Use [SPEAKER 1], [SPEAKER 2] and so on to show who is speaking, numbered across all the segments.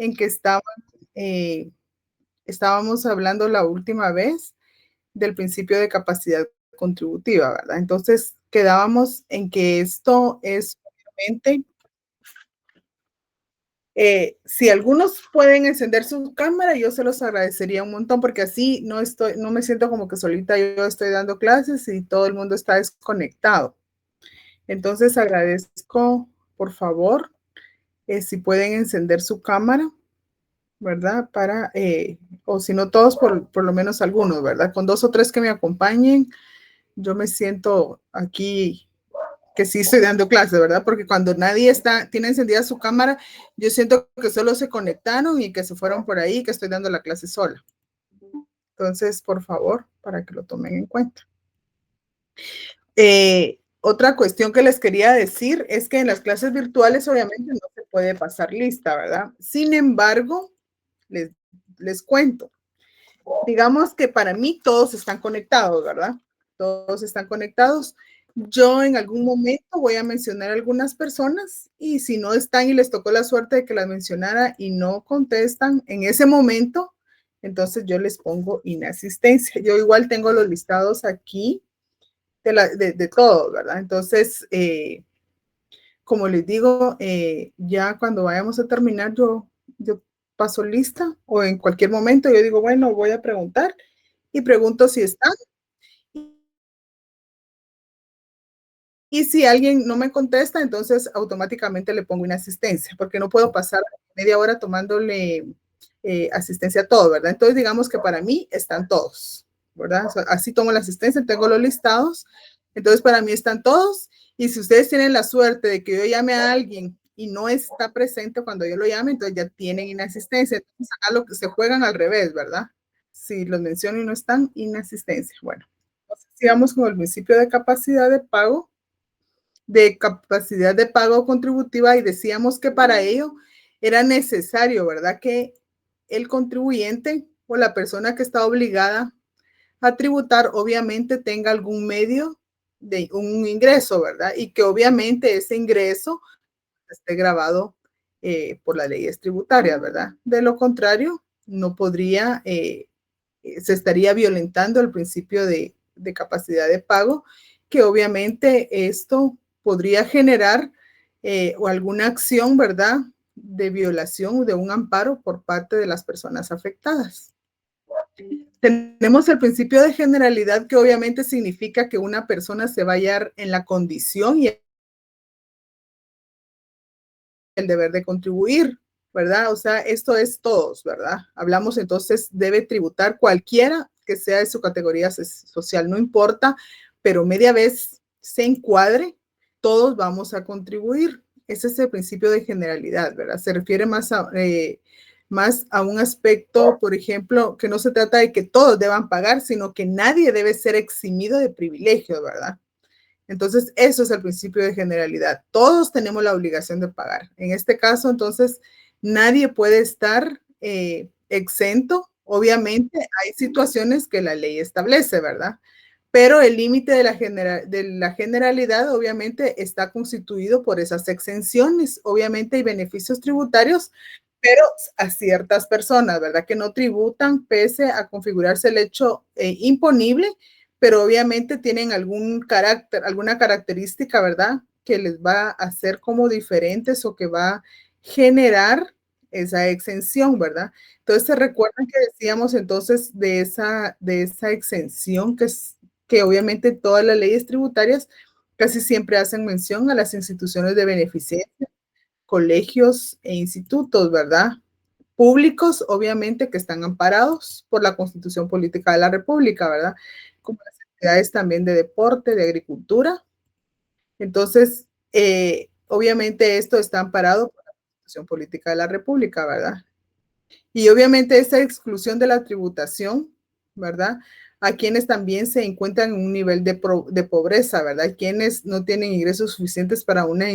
[SPEAKER 1] en que estábamos hablando la última vez del principio de capacidad contributiva, ¿verdad? Entonces, quedábamos en que esto es obviamente, si algunos pueden encender su cámara, yo se los agradecería un montón, porque así no me siento como que solita yo estoy dando clases y todo el mundo está desconectado. Entonces, agradezco, por favor, si pueden encender su cámara, ¿verdad? O si no todos, por lo menos algunos, ¿verdad? Con 2 o 3 que me acompañen, yo me siento aquí que sí estoy dando clases, ¿verdad? Porque cuando nadie tiene encendida su cámara, yo siento que solo se conectaron y que se fueron por ahí, que estoy dando la clase sola. Entonces, por favor, para que lo tomen en cuenta. Otra cuestión que les quería decir es que en las clases virtuales obviamente no se puede pasar lista, ¿verdad? Sin embargo, les cuento, digamos que para mí todos están conectados, ¿verdad? Todos están conectados. Yo en algún momento voy a mencionar a algunas personas y si no están y les tocó la suerte de que las mencionara y no contestan en ese momento, entonces yo les pongo inasistencia. Yo igual tengo los listados aquí de todo, ¿verdad? Entonces, como les digo, ya cuando vayamos a terminar, yo paso lista o en cualquier momento yo digo, bueno, voy a preguntar y pregunto si están. Y si alguien no me contesta, entonces automáticamente le pongo inasistencia, porque no puedo pasar media hora tomándole asistencia a todo, ¿verdad? Entonces, digamos que para mí están todos, ¿verdad? O sea, así tomo la asistencia, tengo los listados, entonces para mí están todos. Y si ustedes tienen la suerte de que yo llame a alguien y no está presente cuando yo lo llame, entonces ya tienen inasistencia. Entonces, acá lo que se juegan al revés, ¿verdad? Si los menciono y no están, inasistencia. Bueno, entonces sigamos con el principio de capacidad de pago contributiva y decíamos que para ello era necesario, ¿verdad? Que el contribuyente o la persona que está obligada a tributar obviamente tenga algún medio de un ingreso, ¿verdad? Y que obviamente ese ingreso esté grabado por las leyes tributarias, ¿verdad? De lo contrario, no podría, se estaría violentando el principio de capacidad de pago, que obviamente esto podría generar o alguna acción, ¿verdad? De violación de un amparo por parte de las personas afectadas. Tenemos el principio de generalidad que obviamente significa que una persona se va a hallar en la condición y el deber de contribuir, ¿verdad? O sea, esto es todos, ¿verdad? Hablamos entonces, debe tributar cualquiera que sea de su categoría social, no importa, pero media vez se encuadre, todos vamos a contribuir. Ese es el principio de generalidad, ¿verdad? Se refiere más a un aspecto, por ejemplo, que no se trata de que todos deban pagar, sino que nadie debe ser eximido de privilegios, ¿verdad? Entonces, eso es el principio de generalidad. Todos tenemos la obligación de pagar. En este caso, entonces, nadie puede estar exento. Obviamente, hay situaciones que la ley establece, ¿verdad? Pero el límite de la generalidad, obviamente, está constituido por esas exenciones. Obviamente, hay beneficios tributarios, pero a ciertas personas, ¿verdad? Que no tributan pese a configurarse el hecho imponible, pero obviamente tienen algún carácter, alguna característica, ¿verdad? Que les va a hacer como diferentes o que va a generar esa exención, ¿verdad? Entonces, ¿se recuerdan que decíamos entonces de esa exención que obviamente todas las leyes tributarias casi siempre hacen mención a las instituciones de beneficencia, colegios e institutos, ¿verdad? Públicos, obviamente, que están amparados por la Constitución Política de la República, ¿verdad? Como las entidades también de deporte, de agricultura. Entonces, obviamente esto está amparado por la Constitución Política de la República, ¿verdad? Y obviamente esta exclusión de la tributación, ¿verdad? A quienes también se encuentran en un nivel de pobreza, ¿verdad? Quienes no tienen ingresos suficientes para una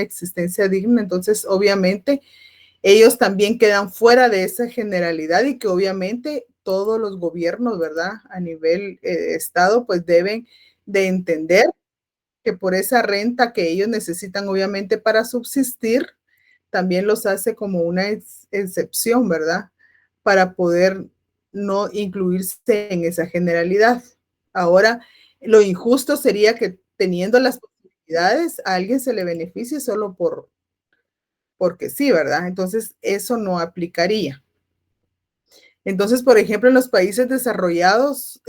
[SPEAKER 1] existencia digna. Entonces, obviamente, ellos también quedan fuera de esa generalidad y que obviamente todos los gobiernos, ¿verdad? A nivel Estado, pues deben de entender que por esa renta que ellos necesitan, obviamente, para subsistir, también los hace como una excepción, ¿verdad? Para poder no incluirse en esa generalidad. Ahora, lo injusto sería que teniendo las posibilidades, a alguien se le beneficie solo porque sí, ¿verdad? Entonces, eso no aplicaría. Entonces, por ejemplo, en los países desarrollados,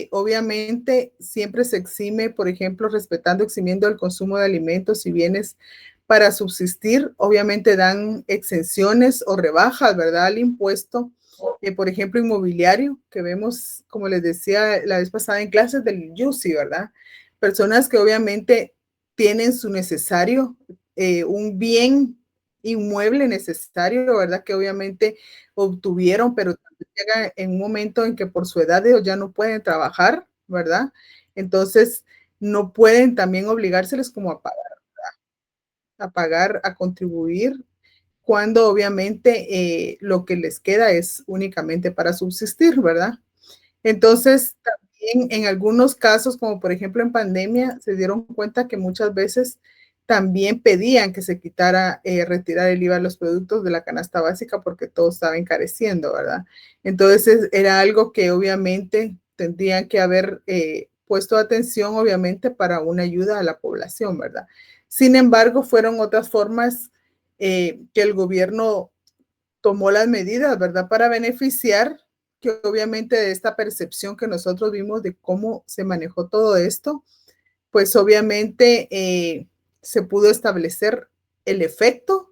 [SPEAKER 1] obviamente siempre se exime, por ejemplo, respetando, eximiendo el consumo de alimentos y bienes para subsistir, obviamente dan exenciones o rebajas, ¿verdad? Al impuesto, por ejemplo, inmobiliario, que vemos, como les decía la vez pasada en clases del UCI, ¿verdad? Personas que obviamente tienen su necesario, un bien inmueble necesario, ¿verdad? Que obviamente obtuvieron, pero llega en un momento en que por su edad ellos ya no pueden trabajar, ¿verdad? Entonces, no pueden también obligárseles como a pagar, a contribuir, cuando obviamente lo que les queda es únicamente para subsistir, ¿verdad? Entonces, también en algunos casos, como por ejemplo en pandemia, se dieron cuenta que muchas veces también pedían que se quitara, retirar el IVA a los productos de la canasta básica porque todo estaba encareciendo, ¿verdad? Entonces, era algo que obviamente tendrían que haber puesto atención, obviamente, para una ayuda a la población, ¿verdad? Sin embargo, fueron otras formas que el gobierno tomó las medidas, ¿verdad? Para beneficiar, que obviamente de esta percepción que nosotros vimos de cómo se manejó todo esto, pues obviamente se pudo establecer el efecto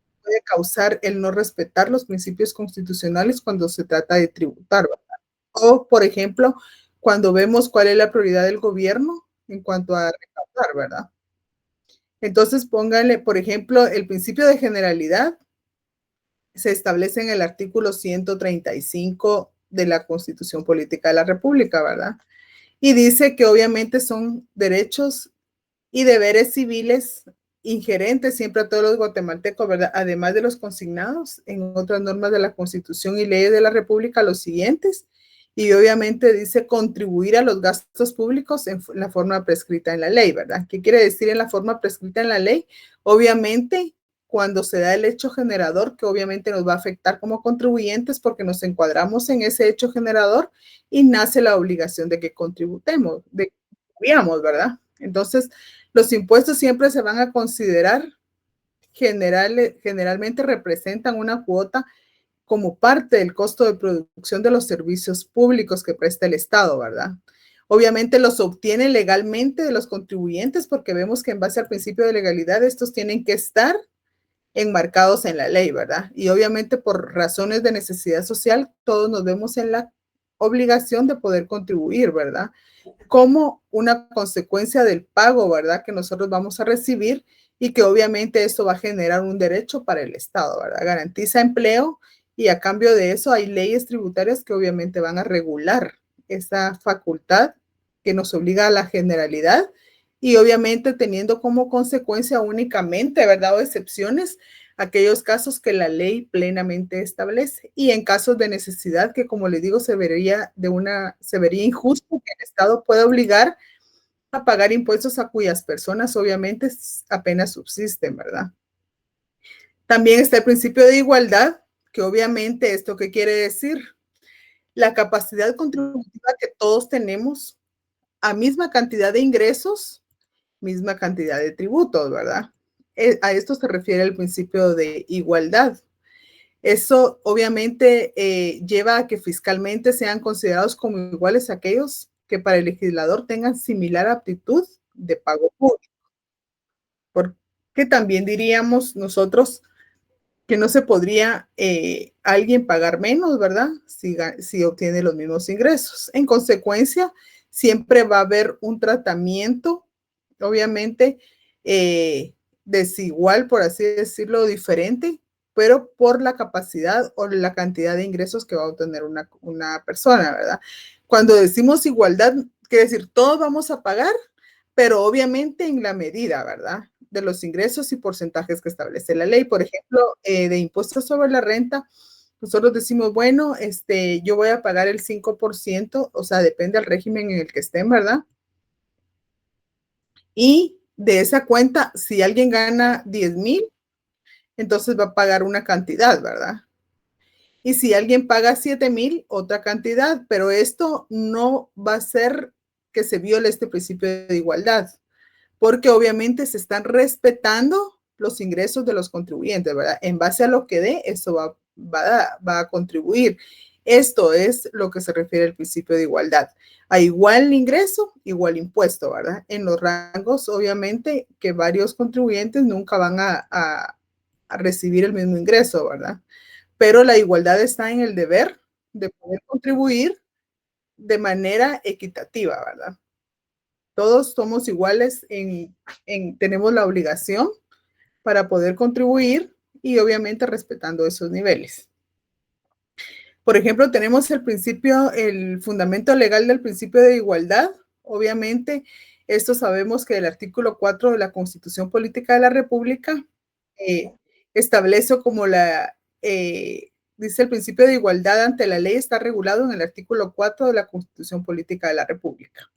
[SPEAKER 1] que puede causar el no respetar los principios constitucionales cuando se trata de tributar, ¿verdad? O, por ejemplo, cuando vemos cuál es la prioridad del gobierno en cuanto a recaudar, ¿verdad? Entonces, pónganle, por ejemplo, el principio de generalidad se establece en el artículo 135 de la Constitución Política de la República, ¿verdad? Y dice que obviamente son derechos y deberes civiles ingerentes siempre a todos los guatemaltecos, ¿verdad? Además de los consignados en otras normas de la Constitución y leyes de la República, los siguientes. Y obviamente dice contribuir a los gastos públicos en la forma prescrita en la ley, ¿verdad? ¿Qué quiere decir en la forma prescrita en la ley? Obviamente, cuando se da el hecho generador, que obviamente nos va a afectar como contribuyentes porque nos encuadramos en ese hecho generador y nace la obligación de que contributemos, de que contribuyamos, ¿verdad? Entonces, los impuestos siempre se van a considerar, generalmente representan una cuota como parte del costo de producción de los servicios públicos que presta el Estado, ¿verdad? Obviamente los obtienen legalmente de los contribuyentes porque vemos que en base al principio de legalidad estos tienen que estar enmarcados en la ley, ¿verdad? Y obviamente por razones de necesidad social, todos nos vemos en la obligación de poder contribuir, ¿verdad? Como una consecuencia del pago, ¿verdad? Que nosotros vamos a recibir y que obviamente esto va a generar un derecho para el Estado, ¿verdad? Garantiza empleo y a cambio de eso hay leyes tributarias que obviamente van a regular esa facultad que nos obliga a la generalidad y obviamente teniendo como consecuencia únicamente, ¿verdad? O excepciones, aquellos casos que la ley plenamente establece y en casos de necesidad que, como les digo, se vería injusto que el Estado pueda obligar a pagar impuestos a cuyas personas obviamente apenas subsisten, ¿verdad? También está el principio de igualdad, que obviamente esto qué quiere decir, la capacidad contributiva que todos tenemos a misma cantidad de ingresos, misma cantidad de tributos, ¿verdad? A esto se refiere el principio de igualdad. Eso obviamente lleva a que fiscalmente sean considerados como iguales aquellos que para el legislador tengan similar aptitud de pago público. Porque también diríamos nosotros que no se podría alguien pagar menos, ¿verdad? Si obtiene los mismos ingresos. En consecuencia, siempre va a haber un tratamiento, obviamente, desigual, por así decirlo, diferente, pero por la capacidad o la cantidad de ingresos que va a obtener una persona, ¿verdad? Cuando decimos igualdad, quiere decir, todos vamos a pagar, pero obviamente en la medida, ¿verdad? De los ingresos y porcentajes que establece la ley. Por ejemplo, de impuestos sobre la renta, nosotros decimos, bueno, yo voy a pagar el 5%, o sea, depende del régimen en el que estén, ¿verdad? Y de esa cuenta, si alguien gana 10,000, entonces va a pagar una cantidad, ¿verdad? Y si alguien paga 7,000, otra cantidad, pero esto no va a ser que se viole este principio de igualdad, porque obviamente se están respetando los ingresos de los contribuyentes, ¿verdad? En base a lo que dé, eso va a contribuir. Esto es lo que se refiere al principio de igualdad. A igual ingreso, igual impuesto, ¿verdad? En los rangos, obviamente, que varios contribuyentes nunca van a recibir el mismo ingreso, ¿verdad? Pero la igualdad está en el deber de poder contribuir de manera equitativa, ¿verdad? Todos somos iguales tenemos la obligación para poder contribuir y obviamente respetando esos niveles. Por ejemplo, tenemos el fundamento legal del principio de igualdad. Obviamente, esto sabemos que el artículo 4 de la Constitución Política de la República eh, establece como dice el principio de igualdad ante la ley está regulado en el artículo 4 de la Constitución Política de la República.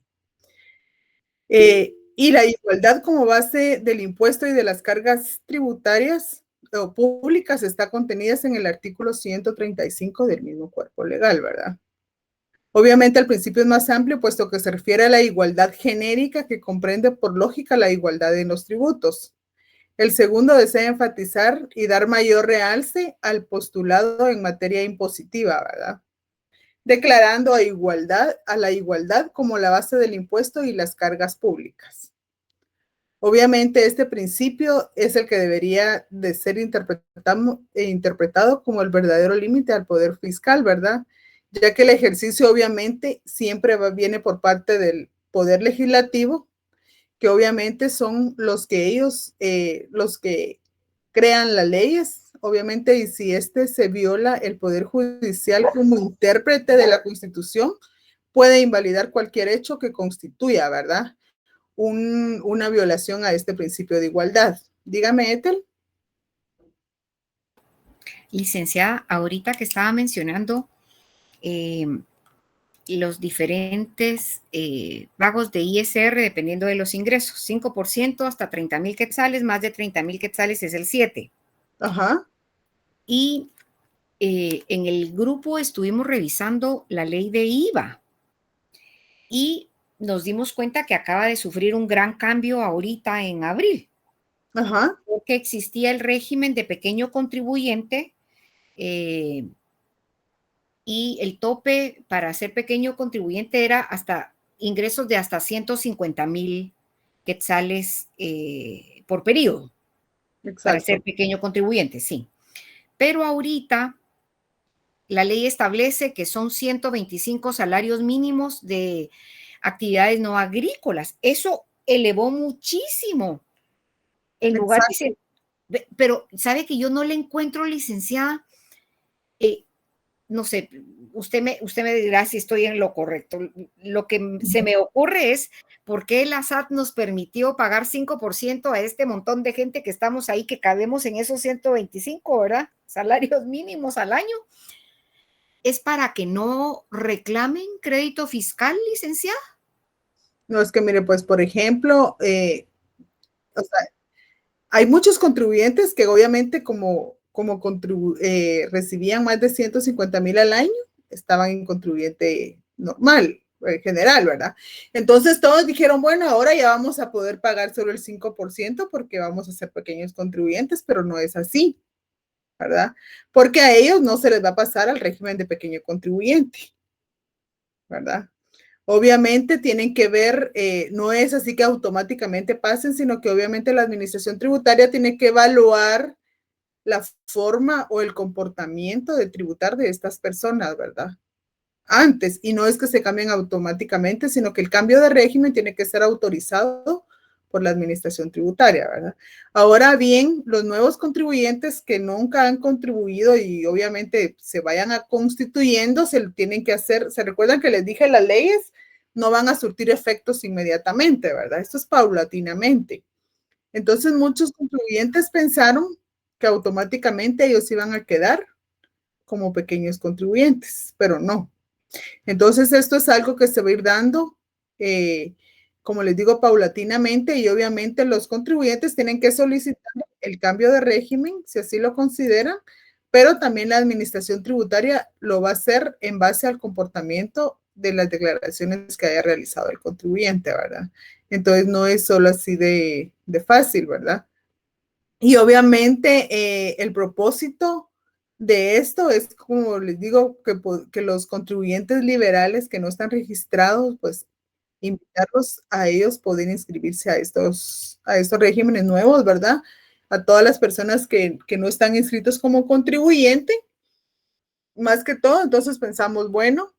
[SPEAKER 1] Y la igualdad como base del impuesto y de las cargas tributarias o públicas está contenidas en el artículo 135 del mismo cuerpo legal, ¿verdad? Obviamente el principio es más amplio puesto que se refiere a la igualdad genérica que comprende por lógica la igualdad en los tributos. El segundo desea enfatizar y dar mayor realce al postulado en materia impositiva, ¿verdad? Declarando a la igualdad como la base del impuesto y las cargas públicas. Obviamente este principio es el que debería de ser interpretado como el verdadero límite al poder fiscal, ¿verdad? Ya que el ejercicio obviamente siempre viene por parte del poder legislativo, que obviamente son los que crean las leyes, obviamente, y si se viola el poder judicial como intérprete de la Constitución, puede invalidar cualquier hecho que constituya, ¿verdad? Una violación a este principio de igualdad. Dígame, Ethel.
[SPEAKER 2] Licenciada, ahorita que estaba mencionando los diferentes pagos de ISR dependiendo de los ingresos, 5% hasta 30,000 quetzales, más de 30,000 quetzales es el 7%.
[SPEAKER 1] Ajá.
[SPEAKER 2] Y en el grupo estuvimos revisando la ley de IVA y nos dimos cuenta que acaba de sufrir un gran cambio ahorita en abril.
[SPEAKER 1] Ajá.
[SPEAKER 2] Porque existía el régimen de pequeño contribuyente y el tope para ser pequeño contribuyente era hasta ingresos de hasta 150,000 quetzales por periodo. Exacto. Para ser pequeño contribuyente, sí. Pero ahorita la ley establece que son 125 salarios mínimos de actividades no agrícolas. Eso elevó muchísimo. En lugar de... Pero, ¿sabe que yo no le encuentro, licenciada? No sé, usted me dirá si estoy en lo correcto. Lo que se me ocurre es por qué la SAT nos permitió pagar 5% a este montón de gente que estamos ahí, que cabemos en esos 125, ¿verdad? Salarios mínimos al año. ¿Es para que no reclamen crédito fiscal, licenciada?
[SPEAKER 1] No, es que mire, pues, por ejemplo, o sea, hay muchos contribuyentes que obviamente recibían más de 150,000 al año, estaban en contribuyente normal, general, ¿verdad? Entonces todos dijeron, bueno, ahora ya vamos a poder pagar solo el 5% porque vamos a ser pequeños contribuyentes, pero no es así, ¿verdad? Porque a ellos no se les va a pasar al régimen de pequeño contribuyente, ¿verdad? Obviamente tienen que ver, no es así que automáticamente pasen, sino que obviamente la administración tributaria tiene que evaluar la forma o el comportamiento de tributar de estas personas, ¿verdad? Antes, y no es que se cambien automáticamente, sino que el cambio de régimen tiene que ser autorizado por la administración tributaria, ¿verdad? Ahora bien, los nuevos contribuyentes que nunca han contribuido y obviamente se vayan a constituyendo, se tienen que hacer, se recuerdan que les dije, las leyes no van a surtir efectos inmediatamente, ¿verdad? Esto es paulatinamente. Entonces, muchos contribuyentes pensaron que automáticamente ellos iban a quedar como pequeños contribuyentes, pero no. Entonces, esto es algo que se va a ir dando como les digo, paulatinamente, y obviamente los contribuyentes tienen que solicitar el cambio de régimen, si así lo consideran, pero también la administración tributaria lo va a hacer en base al comportamiento de las declaraciones que haya realizado el contribuyente, ¿verdad? Entonces no es solo así de fácil, ¿verdad? Y obviamente el propósito de esto es, como les digo, que los contribuyentes liberales que no están registrados, pues invitarlos a ellos poder inscribirse a estos regímenes nuevos, ¿verdad? A todas las personas que no están inscritos como contribuyente, más que todo, entonces pensamos, bueno,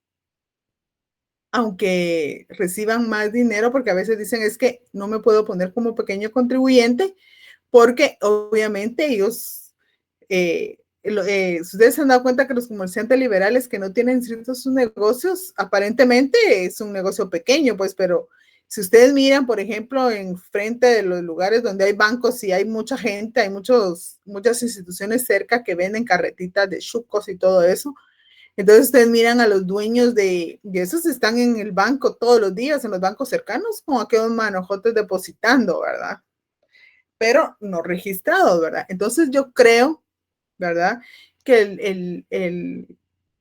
[SPEAKER 1] aunque reciban más dinero, porque a veces dicen es que no me puedo poner como pequeño contribuyente, porque obviamente ellos, ustedes se han dado cuenta que los comerciantes liberales que no tienen inscritos sus negocios, aparentemente es un negocio pequeño, pues, pero si ustedes miran, por ejemplo, en frente de los lugares donde hay bancos y hay mucha gente, hay muchas instituciones cerca que venden carretitas de chucos y todo eso, entonces ustedes miran a los dueños de esos están en el banco todos los días, en los bancos cercanos, como aquellos manojotes depositando, ¿verdad? Pero no registrados, ¿verdad? Entonces yo creo, ¿verdad? Que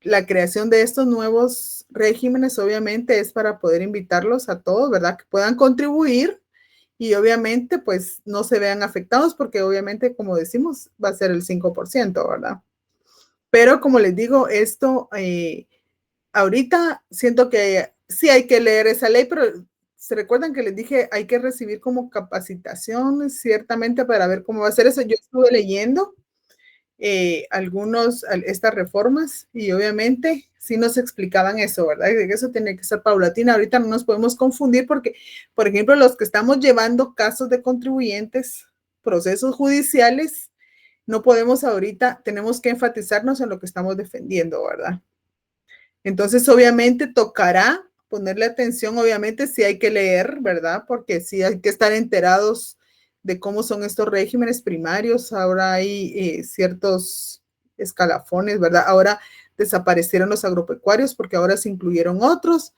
[SPEAKER 1] la creación de estos nuevos regímenes obviamente es para poder invitarlos a todos, ¿verdad? Que puedan contribuir y obviamente pues no se vean afectados porque obviamente, como decimos, va a ser el 5%, ¿verdad? Pero como les digo, esto ahorita siento que sí hay que leer esa ley, pero se recuerdan que les dije, hay que recibir como capacitación ciertamente para ver cómo va a ser eso. Yo estuve leyendo estas reformas y obviamente sí nos explicaban eso, ¿verdad? Y de que eso tiene que ser paulatina. Ahorita no nos podemos confundir porque, por ejemplo, los que estamos llevando casos de contribuyentes, procesos judiciales, no podemos ahorita, tenemos que enfatizarnos en lo que estamos defendiendo, ¿verdad? Entonces, obviamente, tocará ponerle atención, obviamente, sí hay que leer, ¿verdad? Porque sí hay que estar enterados de cómo son estos regímenes primarios. Ahora hay ciertos escalafones, ¿verdad? Ahora desaparecieron los agropecuarios porque ahora se incluyeron otros.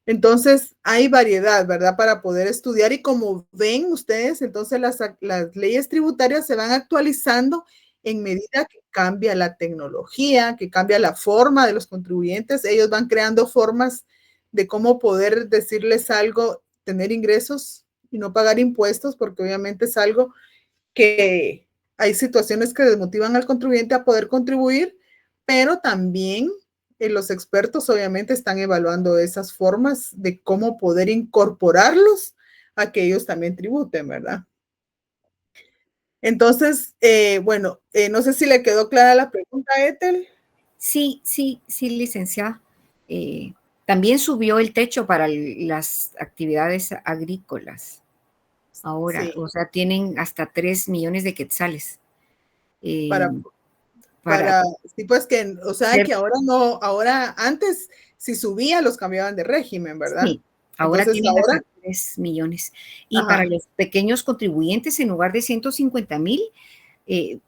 [SPEAKER 1] Entonces, hay variedad, ¿verdad? Para poder estudiar y como ven ustedes, entonces las leyes tributarias se van actualizando en medida que cambia la tecnología, que cambia la forma de los contribuyentes. Ellos van creando formas de cómo poder decirles algo, tener ingresos y no pagar impuestos, porque obviamente es algo que hay situaciones que desmotivan al contribuyente a poder contribuir, pero también los expertos obviamente están evaluando esas formas de cómo poder incorporarlos a que ellos también tributen, ¿verdad? Entonces, bueno, no sé si le quedó clara la pregunta, Ethel.
[SPEAKER 2] Sí, sí, sí, licenciada. También subió el techo para las actividades agrícolas. Ahora,
[SPEAKER 1] Sí,
[SPEAKER 2] o sea, tienen hasta 3 millones de quetzales.
[SPEAKER 1] para,
[SPEAKER 2] Para
[SPEAKER 1] sí, pues que, o sea,
[SPEAKER 2] ser,
[SPEAKER 1] que ahora no, ahora antes, si subía, los cambiaban de régimen, ¿verdad?
[SPEAKER 2] sí, ahora
[SPEAKER 1] Entonces
[SPEAKER 2] tienen hasta
[SPEAKER 1] ahora,
[SPEAKER 2] 3 millones. Y para
[SPEAKER 1] ajá,
[SPEAKER 2] los pequeños contribuyentes, en lugar de 150,000,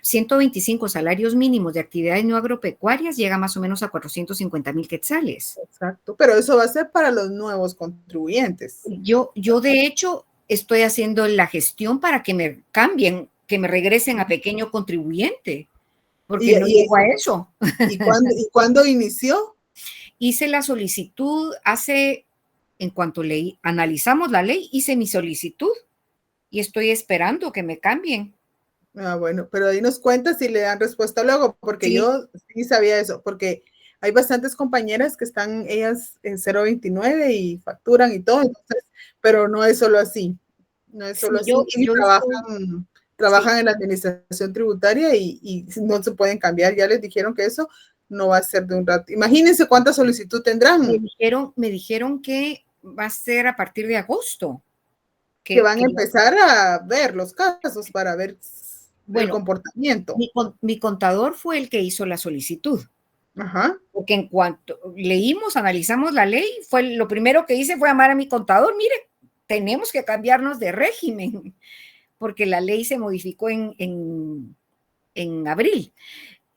[SPEAKER 2] 125 salarios mínimos de actividades no agropecuarias llega más o menos a 450,000 quetzales.
[SPEAKER 1] exacto, pero eso va a ser para los nuevos contribuyentes.
[SPEAKER 2] Yo de hecho estoy haciendo la gestión para que me cambien, que me regresen a pequeño contribuyente,
[SPEAKER 1] ¿Y,
[SPEAKER 2] porque no
[SPEAKER 1] y,
[SPEAKER 2] llego a eso.
[SPEAKER 1] y cuándo inició?
[SPEAKER 2] Hice la solicitud en cuanto analizamos la ley, hice mi solicitud y estoy esperando que me cambien.
[SPEAKER 1] Ah, bueno, pero ahí nos cuenta si le dan respuesta luego, porque
[SPEAKER 2] Sí,
[SPEAKER 1] yo sí sabía eso, porque hay bastantes compañeras que están ellas en 029 y facturan y todo, entonces, pero no es solo así, no es solo
[SPEAKER 2] sí,
[SPEAKER 1] así, y
[SPEAKER 2] yo estoy, sí,
[SPEAKER 1] trabajan en la administración tributaria y no se pueden cambiar, ya les dijeron que eso no va a ser de un rato. Imagínense cuánta solicitud tendrán,
[SPEAKER 2] me dijeron que va a ser a partir de agosto,
[SPEAKER 1] que
[SPEAKER 2] que,
[SPEAKER 1] van a
[SPEAKER 2] que
[SPEAKER 1] empezar a ver los casos para ver el
[SPEAKER 2] bueno,
[SPEAKER 1] comportamiento.
[SPEAKER 2] mi contador fue el que hizo la solicitud.
[SPEAKER 1] Ajá.
[SPEAKER 2] Porque en cuanto leímos, analizamos la ley, lo primero que hice fue llamar a mi contador, mire, tenemos que cambiarnos de régimen, porque la ley se modificó en abril.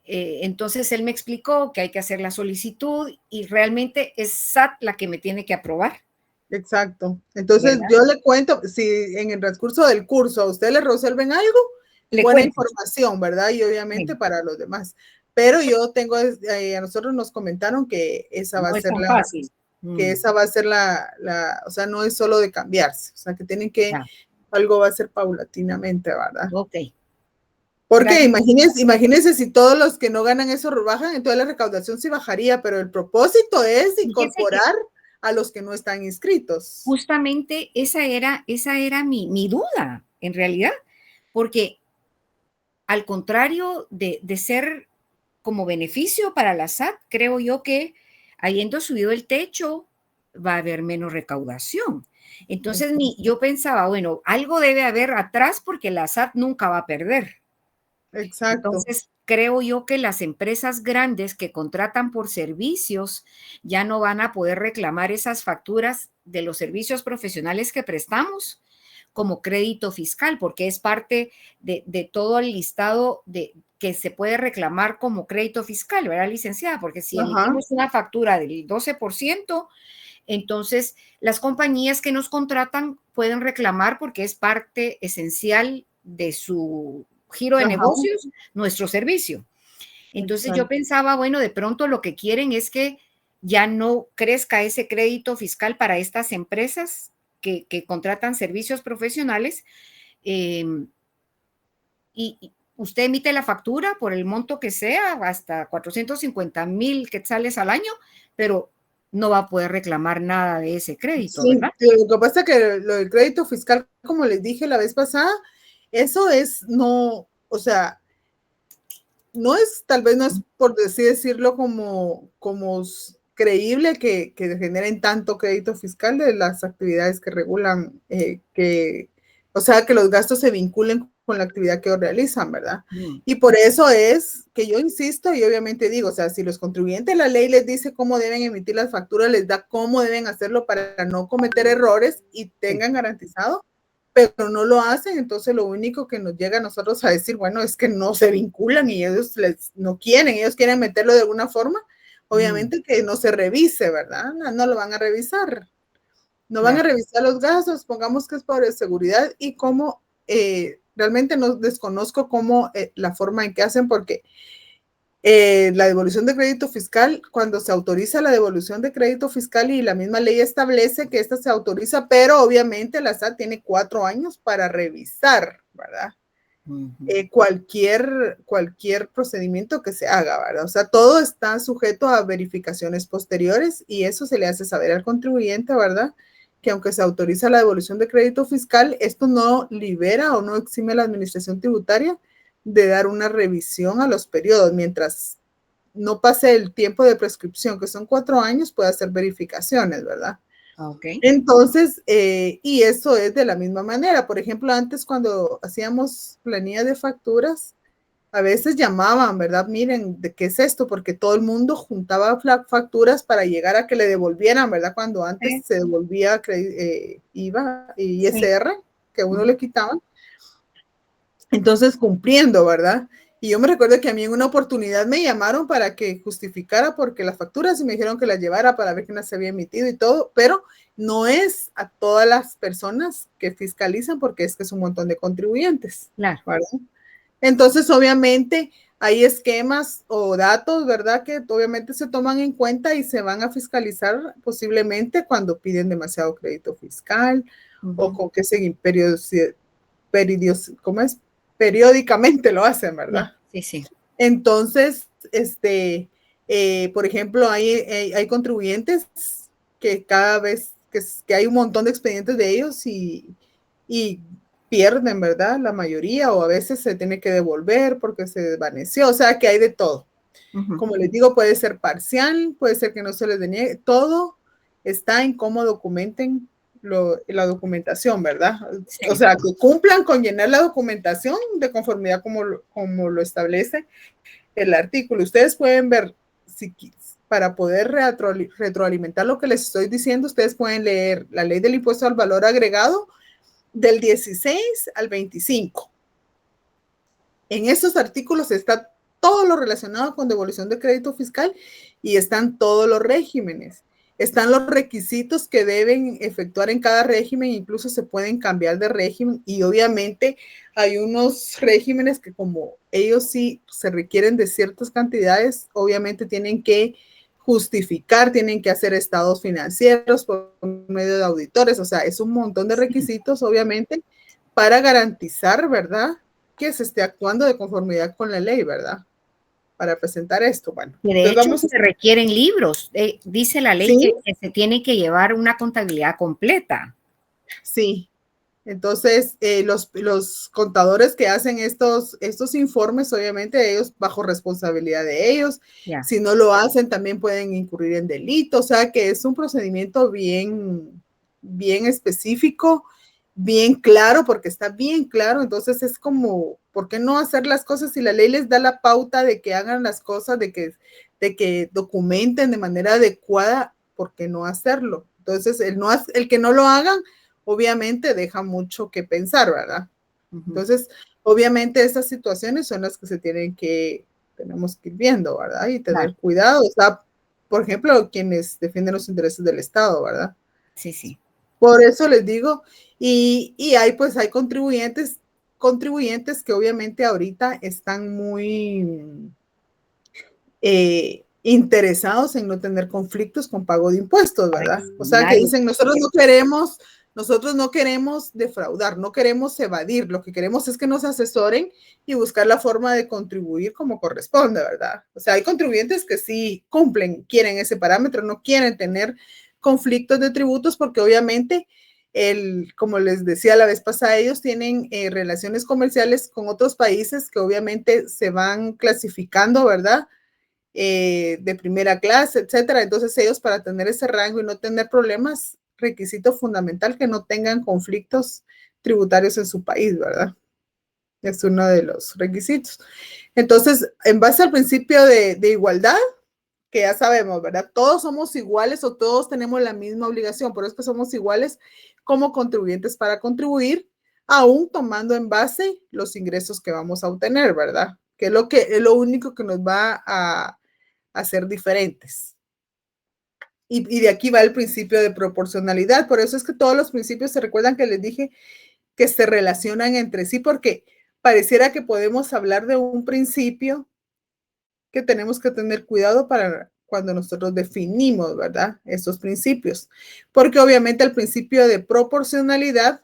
[SPEAKER 2] Entonces él me explicó que hay que hacer la solicitud y realmente es SAT la que me tiene que aprobar
[SPEAKER 1] Exacto. Entonces,
[SPEAKER 2] ¿verdad?
[SPEAKER 1] yo le cuento, si en el transcurso del curso a ustedes le resuelven algo,
[SPEAKER 2] Le
[SPEAKER 1] buena
[SPEAKER 2] cuento.
[SPEAKER 1] información, ¿verdad? Y obviamente
[SPEAKER 2] Sí.
[SPEAKER 1] para los demás. Pero yo tengo, a nosotros nos comentaron que esa va a
[SPEAKER 2] No es
[SPEAKER 1] ser
[SPEAKER 2] tan fácil.
[SPEAKER 1] o sea, no es solo de cambiarse, o sea, que tienen que,
[SPEAKER 2] Ya.
[SPEAKER 1] algo va a ser paulatinamente, ¿verdad?
[SPEAKER 2] Ok.
[SPEAKER 1] Porque
[SPEAKER 2] Gracias.
[SPEAKER 1] imagínense si todos los que no ganan eso bajan, entonces la recaudación sí bajaría, pero el propósito es
[SPEAKER 2] Fíjese que
[SPEAKER 1] incorporar a los que no están inscritos.
[SPEAKER 2] justamente esa era mi duda, en realidad, porque al contrario de ser como beneficio para la SAT, creo yo que habiendo subido el techo va a haber menos recaudación. Entonces, yo pensaba, bueno, algo debe haber atrás porque la SAT nunca va a perder.
[SPEAKER 1] Exacto.
[SPEAKER 2] Entonces, creo yo que las empresas grandes que contratan por servicios ya no van a poder reclamar esas facturas de los servicios profesionales que prestamos como crédito fiscal, porque es parte de todo el listado que se puede reclamar como crédito fiscal, ¿verdad, licenciada? Porque si
[SPEAKER 1] Ajá.
[SPEAKER 2] emitimos una factura del 12%, entonces las compañías que nos contratan pueden reclamar porque es parte esencial de su giro de
[SPEAKER 1] Ajá.
[SPEAKER 2] negocios, nuestro servicio. Entonces yo
[SPEAKER 1] Exacto.
[SPEAKER 2] pensaba, bueno, de pronto lo que quieren es que ya no crezca ese crédito fiscal para estas empresas que contratan servicios profesionales, eh, y usted emite la factura por el monto que sea, hasta 450,000 quetzales al año, pero no va a poder reclamar nada de ese crédito,
[SPEAKER 1] Sí,
[SPEAKER 2] ¿verdad?
[SPEAKER 1] lo que pasa es que lo del crédito fiscal, como les dije la vez pasada, eso es no, o sea, no es, tal vez no es por decirlo como creíble que generen tanto crédito fiscal de las actividades que regulan, o sea, que los gastos se vinculen con la actividad que realizan, ¿verdad?
[SPEAKER 2] Mm.
[SPEAKER 1] Y por eso es que yo insisto y obviamente digo, o sea, si los contribuyentes, la ley les dice cómo deben emitir las facturas, les da cómo deben hacerlo para no cometer errores y
[SPEAKER 2] Sí.
[SPEAKER 1] tengan garantizado, pero no lo hacen, entonces lo único que nos llega a nosotros a decir, bueno, es que no se vinculan y ellos no quieren, ellos quieren meterlo de alguna forma,
[SPEAKER 2] Mm.
[SPEAKER 1] obviamente que no se revise, ¿verdad? No lo van a revisar, no van a
[SPEAKER 2] Claro.
[SPEAKER 1] revisar los gastos, pongamos que es por seguridad y cómo realmente no desconozco cómo la forma en que hacen, porque la devolución de crédito fiscal, cuando se autoriza la devolución de crédito fiscal y la misma ley establece que esta se autoriza, pero obviamente la SAT tiene 4 años para revisar, ¿verdad?
[SPEAKER 2] Ujú.
[SPEAKER 1] Cualquier procedimiento que se haga, ¿verdad? O sea, todo está sujeto a verificaciones posteriores y eso se le hace saber al contribuyente, ¿verdad? Que aunque se autoriza la devolución de crédito fiscal, esto no libera o no exime a la administración tributaria de dar una revisión a los periodos. Mientras no pase el tiempo de prescripción, que son 4 años, puede hacer verificaciones, ¿verdad?
[SPEAKER 2] Ok.
[SPEAKER 1] Entonces, y eso es de la misma manera. Por ejemplo, antes cuando hacíamos planillas de facturas, a veces llamaban, ¿verdad? Miren, ¿de qué es esto? Porque todo el mundo juntaba facturas para llegar a que le devolvieran, ¿verdad? Cuando antes
[SPEAKER 2] Sí.
[SPEAKER 1] se devolvía IVA y
[SPEAKER 2] Sí.
[SPEAKER 1] ISR, que a uno
[SPEAKER 2] Ujú.
[SPEAKER 1] le quitaban. Entonces, cumpliendo, ¿verdad? Y yo me recuerdo que a mí en una oportunidad me llamaron para que justificara porque las facturas y me dijeron que las llevara para ver quién se había emitido y todo, pero no es a todas las personas que fiscalizan porque es que es un montón de contribuyentes,
[SPEAKER 2] Claro.
[SPEAKER 1] ¿verdad? Entonces, obviamente, hay esquemas o datos, ¿verdad? Que obviamente se toman en cuenta y se van a fiscalizar posiblemente cuando piden demasiado crédito fiscal o
[SPEAKER 2] Ujú.
[SPEAKER 1] con que se ¿cómo es? Periódicamente lo hacen,
[SPEAKER 2] Sí,
[SPEAKER 1] ¿verdad?
[SPEAKER 2] sí, sí.
[SPEAKER 1] Entonces, por ejemplo, hay contribuyentes que cada vez que hay un montón de expedientes de ellos y pierden, ¿verdad? La mayoría o a veces se tiene que devolver porque se desvaneció, o sea que hay de todo.
[SPEAKER 2] Ujú.
[SPEAKER 1] Como les digo, puede ser parcial, puede ser que no se les deniegue, todo está en cómo documenten la documentación, ¿verdad? O
[SPEAKER 2] Sí.
[SPEAKER 1] sea, que cumplan con llenar la documentación de conformidad como lo establece el artículo. Ustedes pueden ver, si, para poder retroalimentar lo que les estoy diciendo, ustedes pueden leer la ley del impuesto al valor agregado del 16 al 25. En estos artículos está todo lo relacionado con devolución de crédito fiscal y están todos los regímenes. están los requisitos que deben efectuar en cada régimen, incluso se pueden cambiar de régimen y obviamente hay unos regímenes que como ellos sí se requieren de ciertas cantidades, obviamente tienen que justificar, tienen que hacer estados financieros por medio de auditores, o sea, es un montón de requisitos, obviamente, para garantizar, ¿verdad?, que se esté actuando de conformidad con la ley, ¿verdad?, para presentar esto. Bueno,
[SPEAKER 2] de hecho, vamos se requieren libros. Dice la ley, ¿sí?, que se tiene que llevar una contabilidad completa.
[SPEAKER 1] Sí. Entonces, los contadores que hacen estos informes, obviamente, ellos bajo responsabilidad de ellos. Yeah. Si no lo hacen, también pueden incurrir en delito. O sea, que es un procedimiento bien específico, bien claro, porque está bien claro. Entonces, es como, ¿por qué no hacer las cosas si la ley les da la pauta de que hagan las cosas, de que documenten de manera adecuada? ¿Por qué no hacerlo? Entonces, el que no lo hagan, obviamente deja mucho que pensar, ¿verdad? Entonces, obviamente estas situaciones son las que tenemos que ir viendo, ¿verdad? Y tener cuidado, o sea, por ejemplo, quienes defienden los intereses del Estado, ¿verdad?
[SPEAKER 2] Sí, sí.
[SPEAKER 1] Por eso les digo, y hay contribuyentes que obviamente ahorita están muy interesados en no tener conflictos con pago de impuestos, ¿verdad? O sea, que dicen, nosotros no queremos defraudar, no queremos evadir, lo que queremos es que nos asesoren y buscar la forma de contribuir como corresponde, ¿verdad? O sea, hay contribuyentes que sí cumplen, quieren ese parámetro, no quieren tener conflictos de tributos porque obviamente, como les decía la vez pasada, ellos tienen relaciones comerciales con otros países que obviamente se van clasificando, ¿verdad?, de primera clase, etcétera. Entonces ellos, para tener ese rango y no tener problemas, requisito fundamental que no tengan conflictos tributarios en su país, ¿verdad? Es uno de los requisitos. Entonces, en base al principio de igualdad, que ya sabemos, ¿verdad? Todos somos iguales o todos tenemos la misma obligación, por eso que somos iguales como contribuyentes para contribuir, aún tomando en base los ingresos que vamos a obtener, ¿verdad? Que es lo único que nos va a ser diferentes. Y de aquí va el principio de proporcionalidad. Por eso es que todos los principios, se recuerdan que les dije que se relacionan entre sí, porque pareciera que podemos hablar de un principio que tenemos que tener cuidado para cuando nosotros definimos, ¿verdad?, estos principios. Porque obviamente el principio de proporcionalidad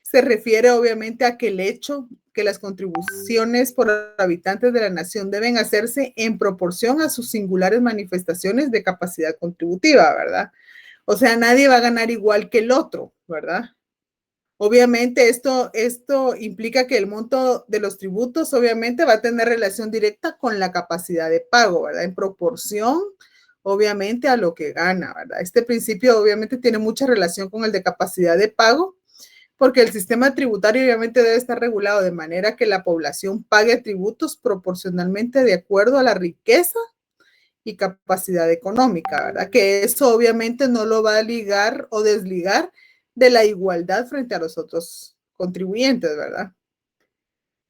[SPEAKER 1] se refiere obviamente a que el hecho que las contribuciones por habitantes de la nación deben hacerse en proporción a sus singulares manifestaciones de capacidad contributiva, ¿verdad? O sea, nadie va a ganar igual que el otro, ¿verdad? Obviamente esto implica que el monto de los tributos obviamente va a tener relación directa con la capacidad de pago, ¿verdad? En proporción, obviamente, a lo que gana, ¿verdad? Este principio obviamente tiene mucha relación con el de capacidad de pago, porque el sistema tributario obviamente debe estar regulado de manera que la población pague tributos proporcionalmente de acuerdo a la riqueza y capacidad económica, ¿verdad? Que eso obviamente no lo va a ligar o desligar de la igualdad frente a los otros contribuyentes, ¿verdad?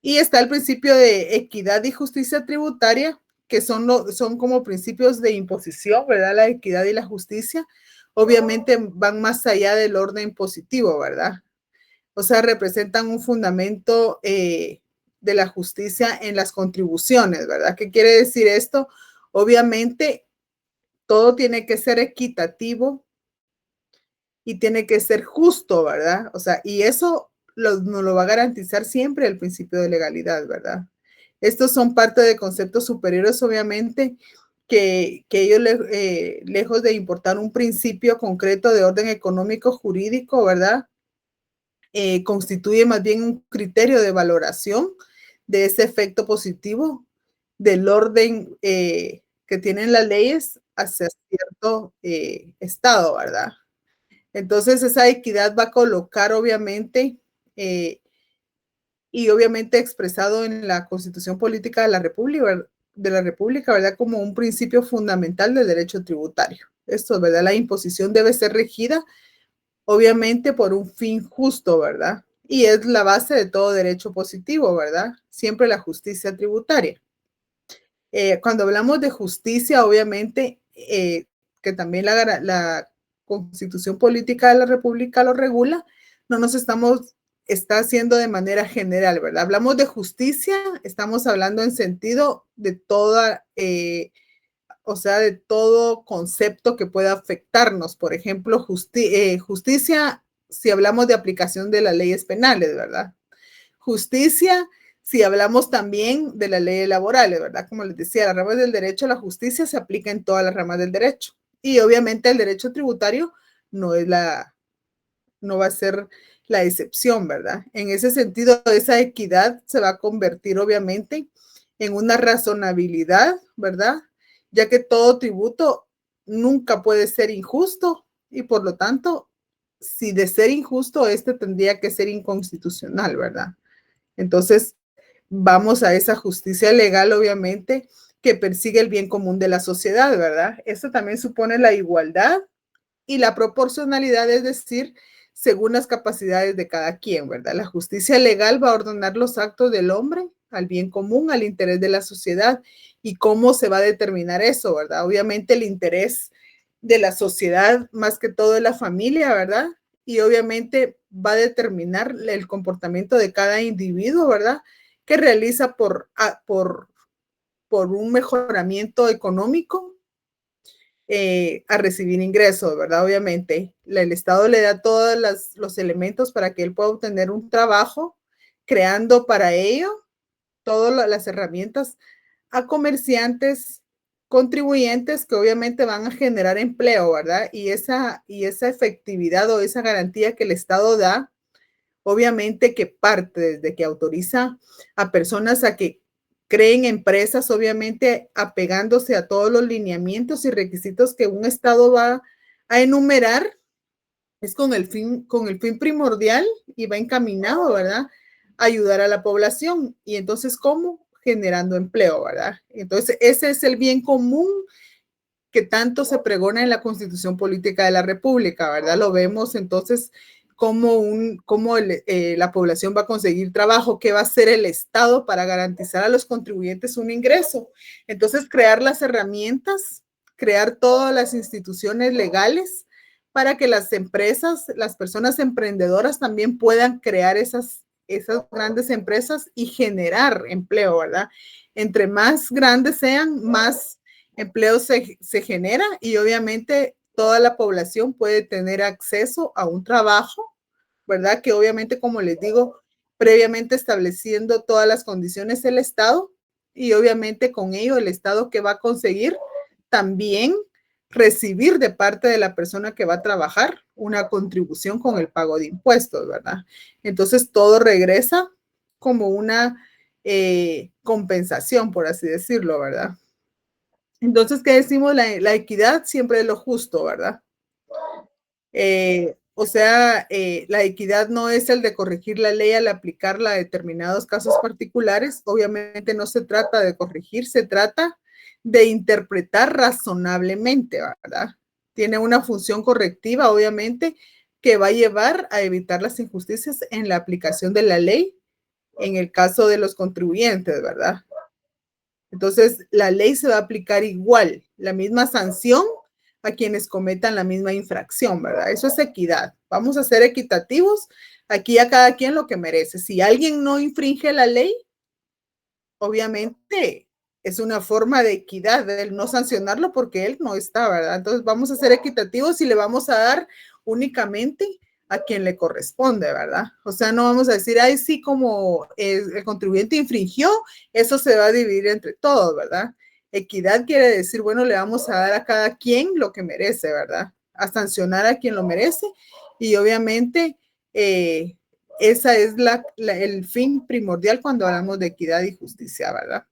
[SPEAKER 1] Y está el principio de equidad y justicia tributaria, que son como principios de imposición, ¿verdad? La equidad y la justicia obviamente van más allá del orden positivo, ¿verdad? O sea, representan un fundamento de la justicia en las contribuciones, ¿verdad? ¿Qué quiere decir esto? Obviamente, todo tiene que ser equitativo y tiene que ser justo, ¿verdad? O sea, y eso nos lo va a garantizar siempre el principio de legalidad, ¿verdad? Estos son parte de conceptos superiores, obviamente, que ellos, lejos de importar un principio concreto de orden económico jurídico, ¿verdad?, constituye más bien un criterio de valoración de ese efecto positivo del orden que tienen las leyes hacia cierto estado, ¿verdad? Entonces, esa equidad va a colocar, obviamente, y obviamente expresado en la Constitución Política de la República, ¿verdad?, como un principio fundamental del derecho tributario. Esto, ¿verdad? La imposición debe ser regida obviamente por un fin justo, ¿verdad? Y es la base de todo derecho positivo, ¿verdad? Siempre la justicia tributaria. Cuando hablamos de justicia, obviamente, que también la Constitución Política de la República lo regula, no nos está haciendo de manera general, ¿verdad? Hablamos de justicia, estamos hablando en sentido de toda, o sea, de todo concepto que pueda afectarnos. Por ejemplo, justicia, si hablamos de aplicación de las leyes penales, ¿verdad? Justicia, si hablamos también de las leyes laborales, ¿verdad? Como les decía, las ramas del derecho, la justicia se aplica en todas las ramas del derecho. Y obviamente el derecho tributario no va a ser la excepción, ¿verdad? En ese sentido, esa equidad se va a convertir obviamente en una razonabilidad, ¿verdad? Ya que todo tributo nunca puede ser injusto y por lo tanto, si de ser injusto, este tendría que ser inconstitucional, ¿verdad? Entonces, vamos a esa justicia legal, obviamente, que persigue el bien común de la sociedad, ¿verdad? Esto también supone la igualdad y la proporcionalidad, es decir, según las capacidades de cada quien, ¿verdad? La justicia legal va a ordenar los actos del hombre al bien común, al interés de la sociedad. ¿Y cómo se va a determinar eso, verdad? Obviamente el interés de la sociedad, más que todo de la familia, ¿verdad? Y obviamente va a determinar el comportamiento de cada individuo, ¿verdad? Que realiza por un mejoramiento económico a recibir ingresos, ¿verdad? Obviamente, el Estado le da todos los elementos para que él pueda obtener un trabajo, creando para ello todas las herramientas a comerciantes, contribuyentes que obviamente van a generar empleo, ¿verdad? Y esa efectividad o esa garantía que el Estado da, obviamente que parte desde que autoriza a personas a que creen empresas, obviamente apegándose a todos los lineamientos y requisitos que un Estado va a enumerar, es con el fin primordial y va encaminado, ¿verdad? A ayudar a la población. Y entonces, ¿cómo? Generando empleo, ¿verdad? Entonces, ese es el bien común que tanto se pregona en la Constitución Política de la República, ¿verdad? Lo vemos entonces cómo la población va a conseguir trabajo, qué va a hacer el Estado para garantizar a los contribuyentes un ingreso. Entonces, crear las herramientas, crear todas las instituciones legales para que las empresas, las personas emprendedoras también puedan crear esas grandes empresas y generar empleo, ¿verdad? Entre más grandes sean, más empleo se genera y obviamente toda la población puede tener acceso a un trabajo, ¿verdad? Que obviamente, como les digo, previamente estableciendo todas las condiciones del Estado y obviamente con ello el Estado que va a conseguir también recibir de parte de la persona que va a trabajar una contribución con el pago de impuestos, ¿verdad? Entonces todo regresa como una compensación, por así decirlo, ¿verdad? Entonces, ¿qué decimos? La equidad siempre es lo justo, ¿verdad? O sea, la equidad no es el de corregir la ley al aplicarla a determinados casos particulares. Obviamente no se trata de corregir, se trata de interpretar razonablemente, ¿verdad? Tiene una función correctiva, obviamente, que va a llevar a evitar las injusticias en la aplicación de la ley en el caso de los contribuyentes, ¿verdad? Entonces, la ley se va a aplicar igual, la misma sanción a quienes cometan la misma infracción, ¿verdad? Eso es equidad. Vamos a ser equitativos aquí a cada quien lo que merece. Si alguien no infringe la ley, obviamente es una forma de equidad, el no sancionarlo porque él no está, ¿verdad? Entonces vamos a ser equitativos y le vamos a dar únicamente a quien le corresponde, ¿verdad? O sea, no vamos a decir, ay, sí, como el contribuyente infringió, eso se va a dividir entre todos, ¿verdad? Equidad quiere decir, bueno, le vamos a dar a cada quien lo que merece, ¿verdad? A sancionar a quien lo merece y obviamente esa es el fin primordial cuando hablamos de equidad y justicia, ¿verdad?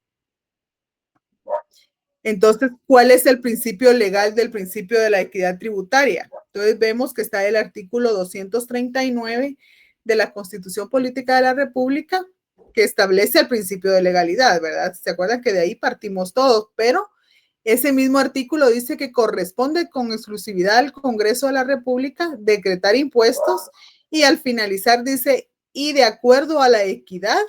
[SPEAKER 1] Entonces, ¿cuál es el principio legal del principio de la equidad tributaria? Entonces, vemos que está el artículo 239 de la Constitución Política de la República, que establece el principio de legalidad, ¿verdad? ¿Se acuerdan que de ahí partimos todos? Pero ese mismo artículo dice que corresponde con exclusividad al Congreso de la República decretar impuestos y al finalizar dice, y de acuerdo a la equidad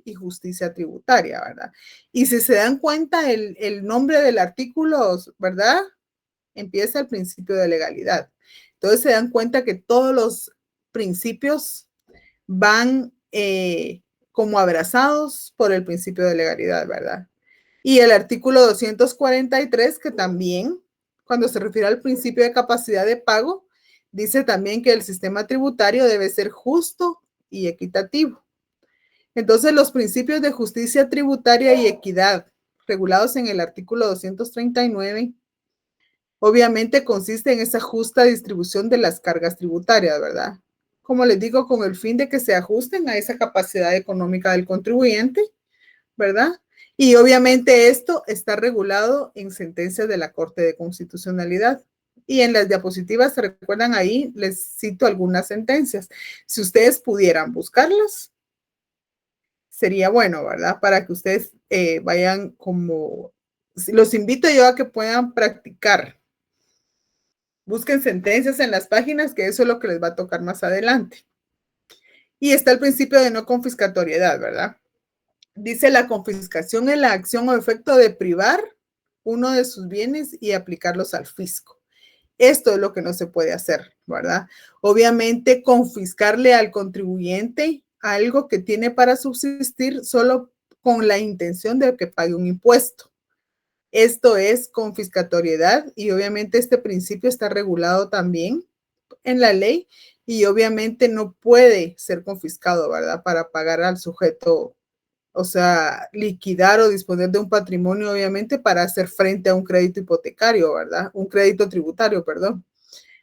[SPEAKER 1] y justicia tributaria, ¿verdad? Y si se dan cuenta, el nombre del artículo, ¿verdad? empieza el principio de legalidad. Entonces se dan cuenta que todos los principios van como abrazados por el principio de legalidad, ¿verdad? Y el artículo 243, que también, cuando se refiere al principio de capacidad de pago, dice también que el sistema tributario debe ser justo y equitativo. Entonces, los principios de justicia tributaria y equidad regulados en el artículo 239, obviamente consiste en esa justa distribución de las cargas tributarias, ¿verdad? Como les digo, con el fin de que se ajusten a esa capacidad económica del contribuyente, ¿verdad? Y obviamente esto está regulado en sentencias de la Corte de Constitucionalidad. Y en las diapositivas, ¿se recuerdan ahí? Les cito algunas sentencias. Si ustedes pudieran buscarlas, sería bueno, ¿verdad? Para que ustedes vayan como, los invito yo a que puedan practicar. Busquen sentencias en las páginas, que eso es lo que les va a tocar más adelante. Y está el principio de no confiscatoriedad, ¿verdad? Dice la confiscación es la acción o efecto de privar uno de sus bienes y aplicarlos al fisco. Esto es lo que no se puede hacer, ¿verdad? Obviamente, confiscarle al contribuyente algo que tiene para subsistir solo con la intención de que pague un impuesto. Esto es confiscatoriedad y obviamente este principio está regulado también en la ley y obviamente no puede ser confiscado, ¿verdad? Para pagar al sujeto, o sea, liquidar o disponer de un patrimonio, obviamente, para hacer frente a un crédito hipotecario, ¿verdad? Un crédito tributario, perdón.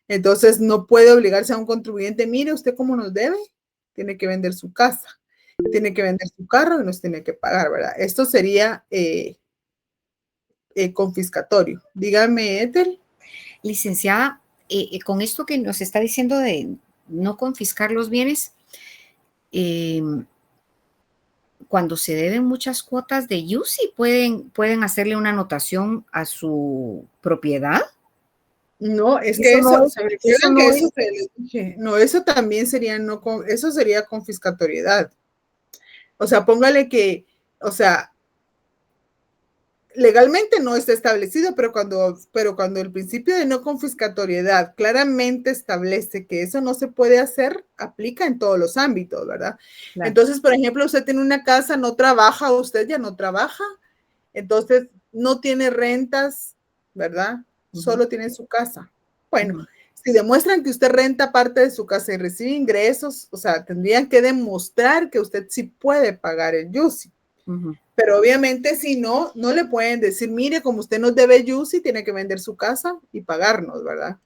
[SPEAKER 1] Entonces, no puede obligarse a un contribuyente, mire, usted cómo nos debe, tiene que vender su casa, tiene que vender su carro y nos tiene que pagar, ¿verdad? Esto sería confiscatorio. Dígame, Ethel.
[SPEAKER 2] Licenciada, con esto que nos está diciendo de no confiscar los bienes, cuando se deben muchas cuotas de UCI, ¿pueden hacerle una anotación a su propiedad?
[SPEAKER 1] No, es que eso también sería, eso sería confiscatoriedad. O sea, póngale que, o sea, legalmente no está establecido, pero cuando el principio de no confiscatoriedad claramente establece que eso no se puede hacer, aplica en todos los ámbitos, ¿verdad? Claro. Entonces, por ejemplo, usted tiene una casa, no trabaja, usted ya no trabaja, entonces no tiene rentas, ¿verdad? Solo tiene su casa. Bueno, si demuestran que usted renta parte de su casa y recibe ingresos, o sea, tendrían que demostrar que usted sí puede pagar el UCI. Pero obviamente si no, no le pueden decir, mire, como usted nos debe UCI, tiene que vender su casa y pagarnos, ¿verdad?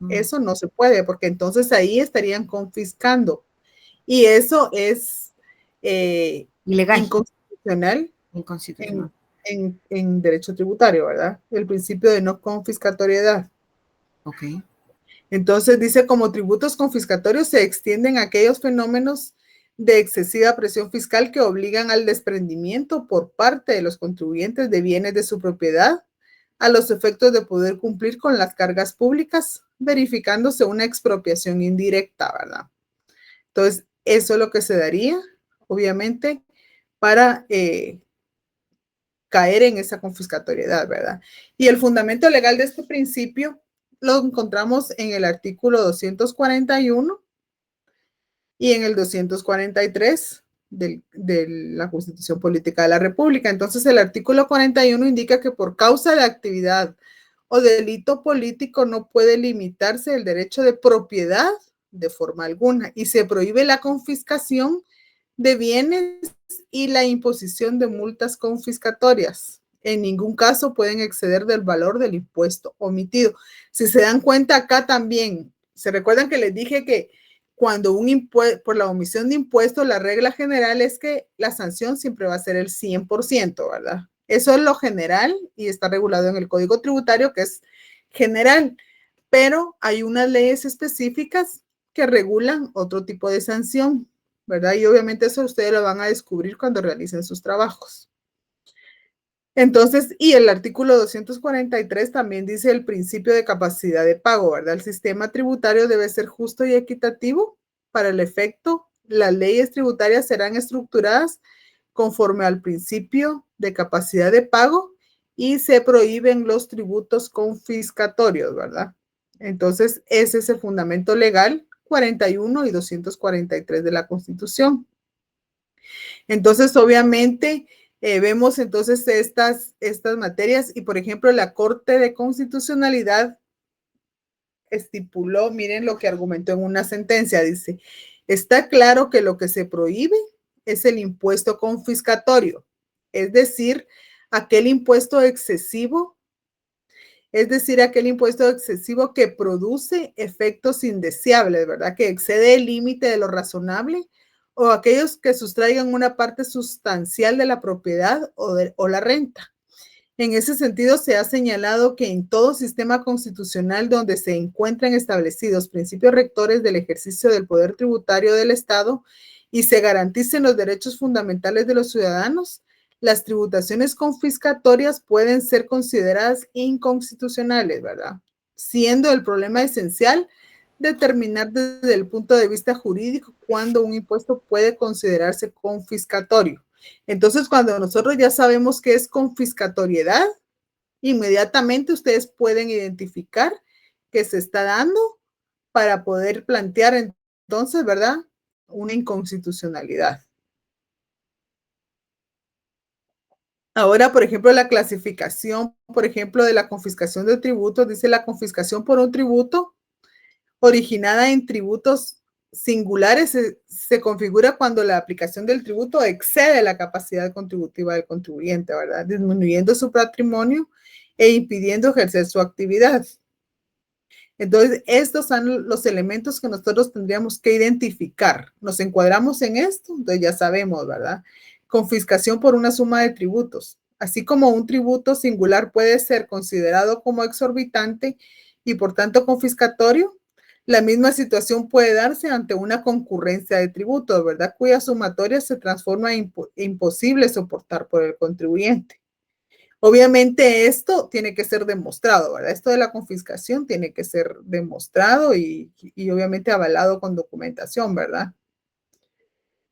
[SPEAKER 1] Eso no se puede, porque entonces ahí estarían confiscando. Y eso es
[SPEAKER 2] ilegal.
[SPEAKER 1] Inconstitucional.
[SPEAKER 2] Inconstitucional.
[SPEAKER 1] En derecho tributario, ¿verdad? El principio de no confiscatoriedad.
[SPEAKER 2] Ok.
[SPEAKER 1] Entonces dice, como tributos confiscatorios se extienden aquellos fenómenos de excesiva presión fiscal que obligan al desprendimiento por parte de los contribuyentes de bienes de su propiedad a los efectos de poder cumplir con las cargas públicas, verificándose una expropiación indirecta, ¿verdad? Entonces, eso es lo que se daría, obviamente, para caer en esa confiscatoriedad, ¿verdad? Y el fundamento legal de este principio lo encontramos en el artículo 241 y en el 243 de la Constitución Política de la República. Entonces, el artículo 41 indica que por causa de actividad o delito político no puede limitarse el derecho de propiedad de forma alguna y se prohíbe la confiscación de bienes y la imposición de multas confiscatorias. En ningún caso pueden exceder del valor del impuesto omitido. Si se dan cuenta acá también, se recuerdan que les dije que cuando un impuesto, por la omisión de impuestos, la regla general es que la sanción siempre va a ser el 100%, ¿verdad? Eso es lo general y está regulado en el Código Tributario, que es general, pero hay unas leyes específicas que regulan otro tipo de sanción, ¿verdad? Y obviamente eso ustedes lo van a descubrir cuando realicen sus trabajos. Entonces, y el artículo 243 también dice el principio de capacidad de pago, ¿verdad? El sistema tributario debe ser justo y equitativo. Para el efecto, las leyes tributarias serán estructuradas conforme al principio de capacidad de pago y se prohíben los tributos confiscatorios, ¿verdad? Entonces, ese es el fundamento legal 41 y 243 de la Constitución. Entonces, obviamente, vemos entonces estas materias y, por ejemplo, la Corte de Constitucionalidad estipuló, miren lo que argumentó en una sentencia, dice, está claro que lo que se prohíbe es el impuesto confiscatorio, es decir, aquel impuesto excesivo, que produce efectos indeseables, ¿verdad? Que excede el límite de lo razonable o aquellos que sustraigan una parte sustancial de la propiedad o la renta. En ese sentido, se ha señalado que en todo sistema constitucional donde se encuentran establecidos principios rectores del ejercicio del poder tributario del Estado y se garanticen los derechos fundamentales de los ciudadanos, las tributaciones confiscatorias pueden ser consideradas inconstitucionales, ¿verdad? Siendo el problema esencial determinar desde el punto de vista jurídico cuándo un impuesto puede considerarse confiscatorio. Entonces, cuando nosotros ya sabemos qué es confiscatoriedad, inmediatamente ustedes pueden identificar que se está dando para poder plantear entonces, ¿verdad? Una inconstitucionalidad. Ahora, por ejemplo, la clasificación, por ejemplo, de la confiscación de tributos, dice la confiscación por un tributo originada en tributos singulares se configura cuando la aplicación del tributo excede la capacidad contributiva del contribuyente, ¿verdad? Disminuyendo su patrimonio e impidiendo ejercer su actividad. Entonces, estos son los elementos que nosotros tendríamos que identificar. Nos encuadramos en esto, entonces ya sabemos, ¿verdad? Confiscación por una suma de tributos. Así como un tributo singular puede ser considerado como exorbitante y por tanto confiscatorio, la misma situación puede darse ante una concurrencia de tributos, ¿verdad? Cuya sumatoria se transforma en imposible soportar por el contribuyente. Obviamente esto tiene que ser demostrado, ¿verdad? Esto de la confiscación tiene que ser demostrado y obviamente avalado con documentación, ¿verdad?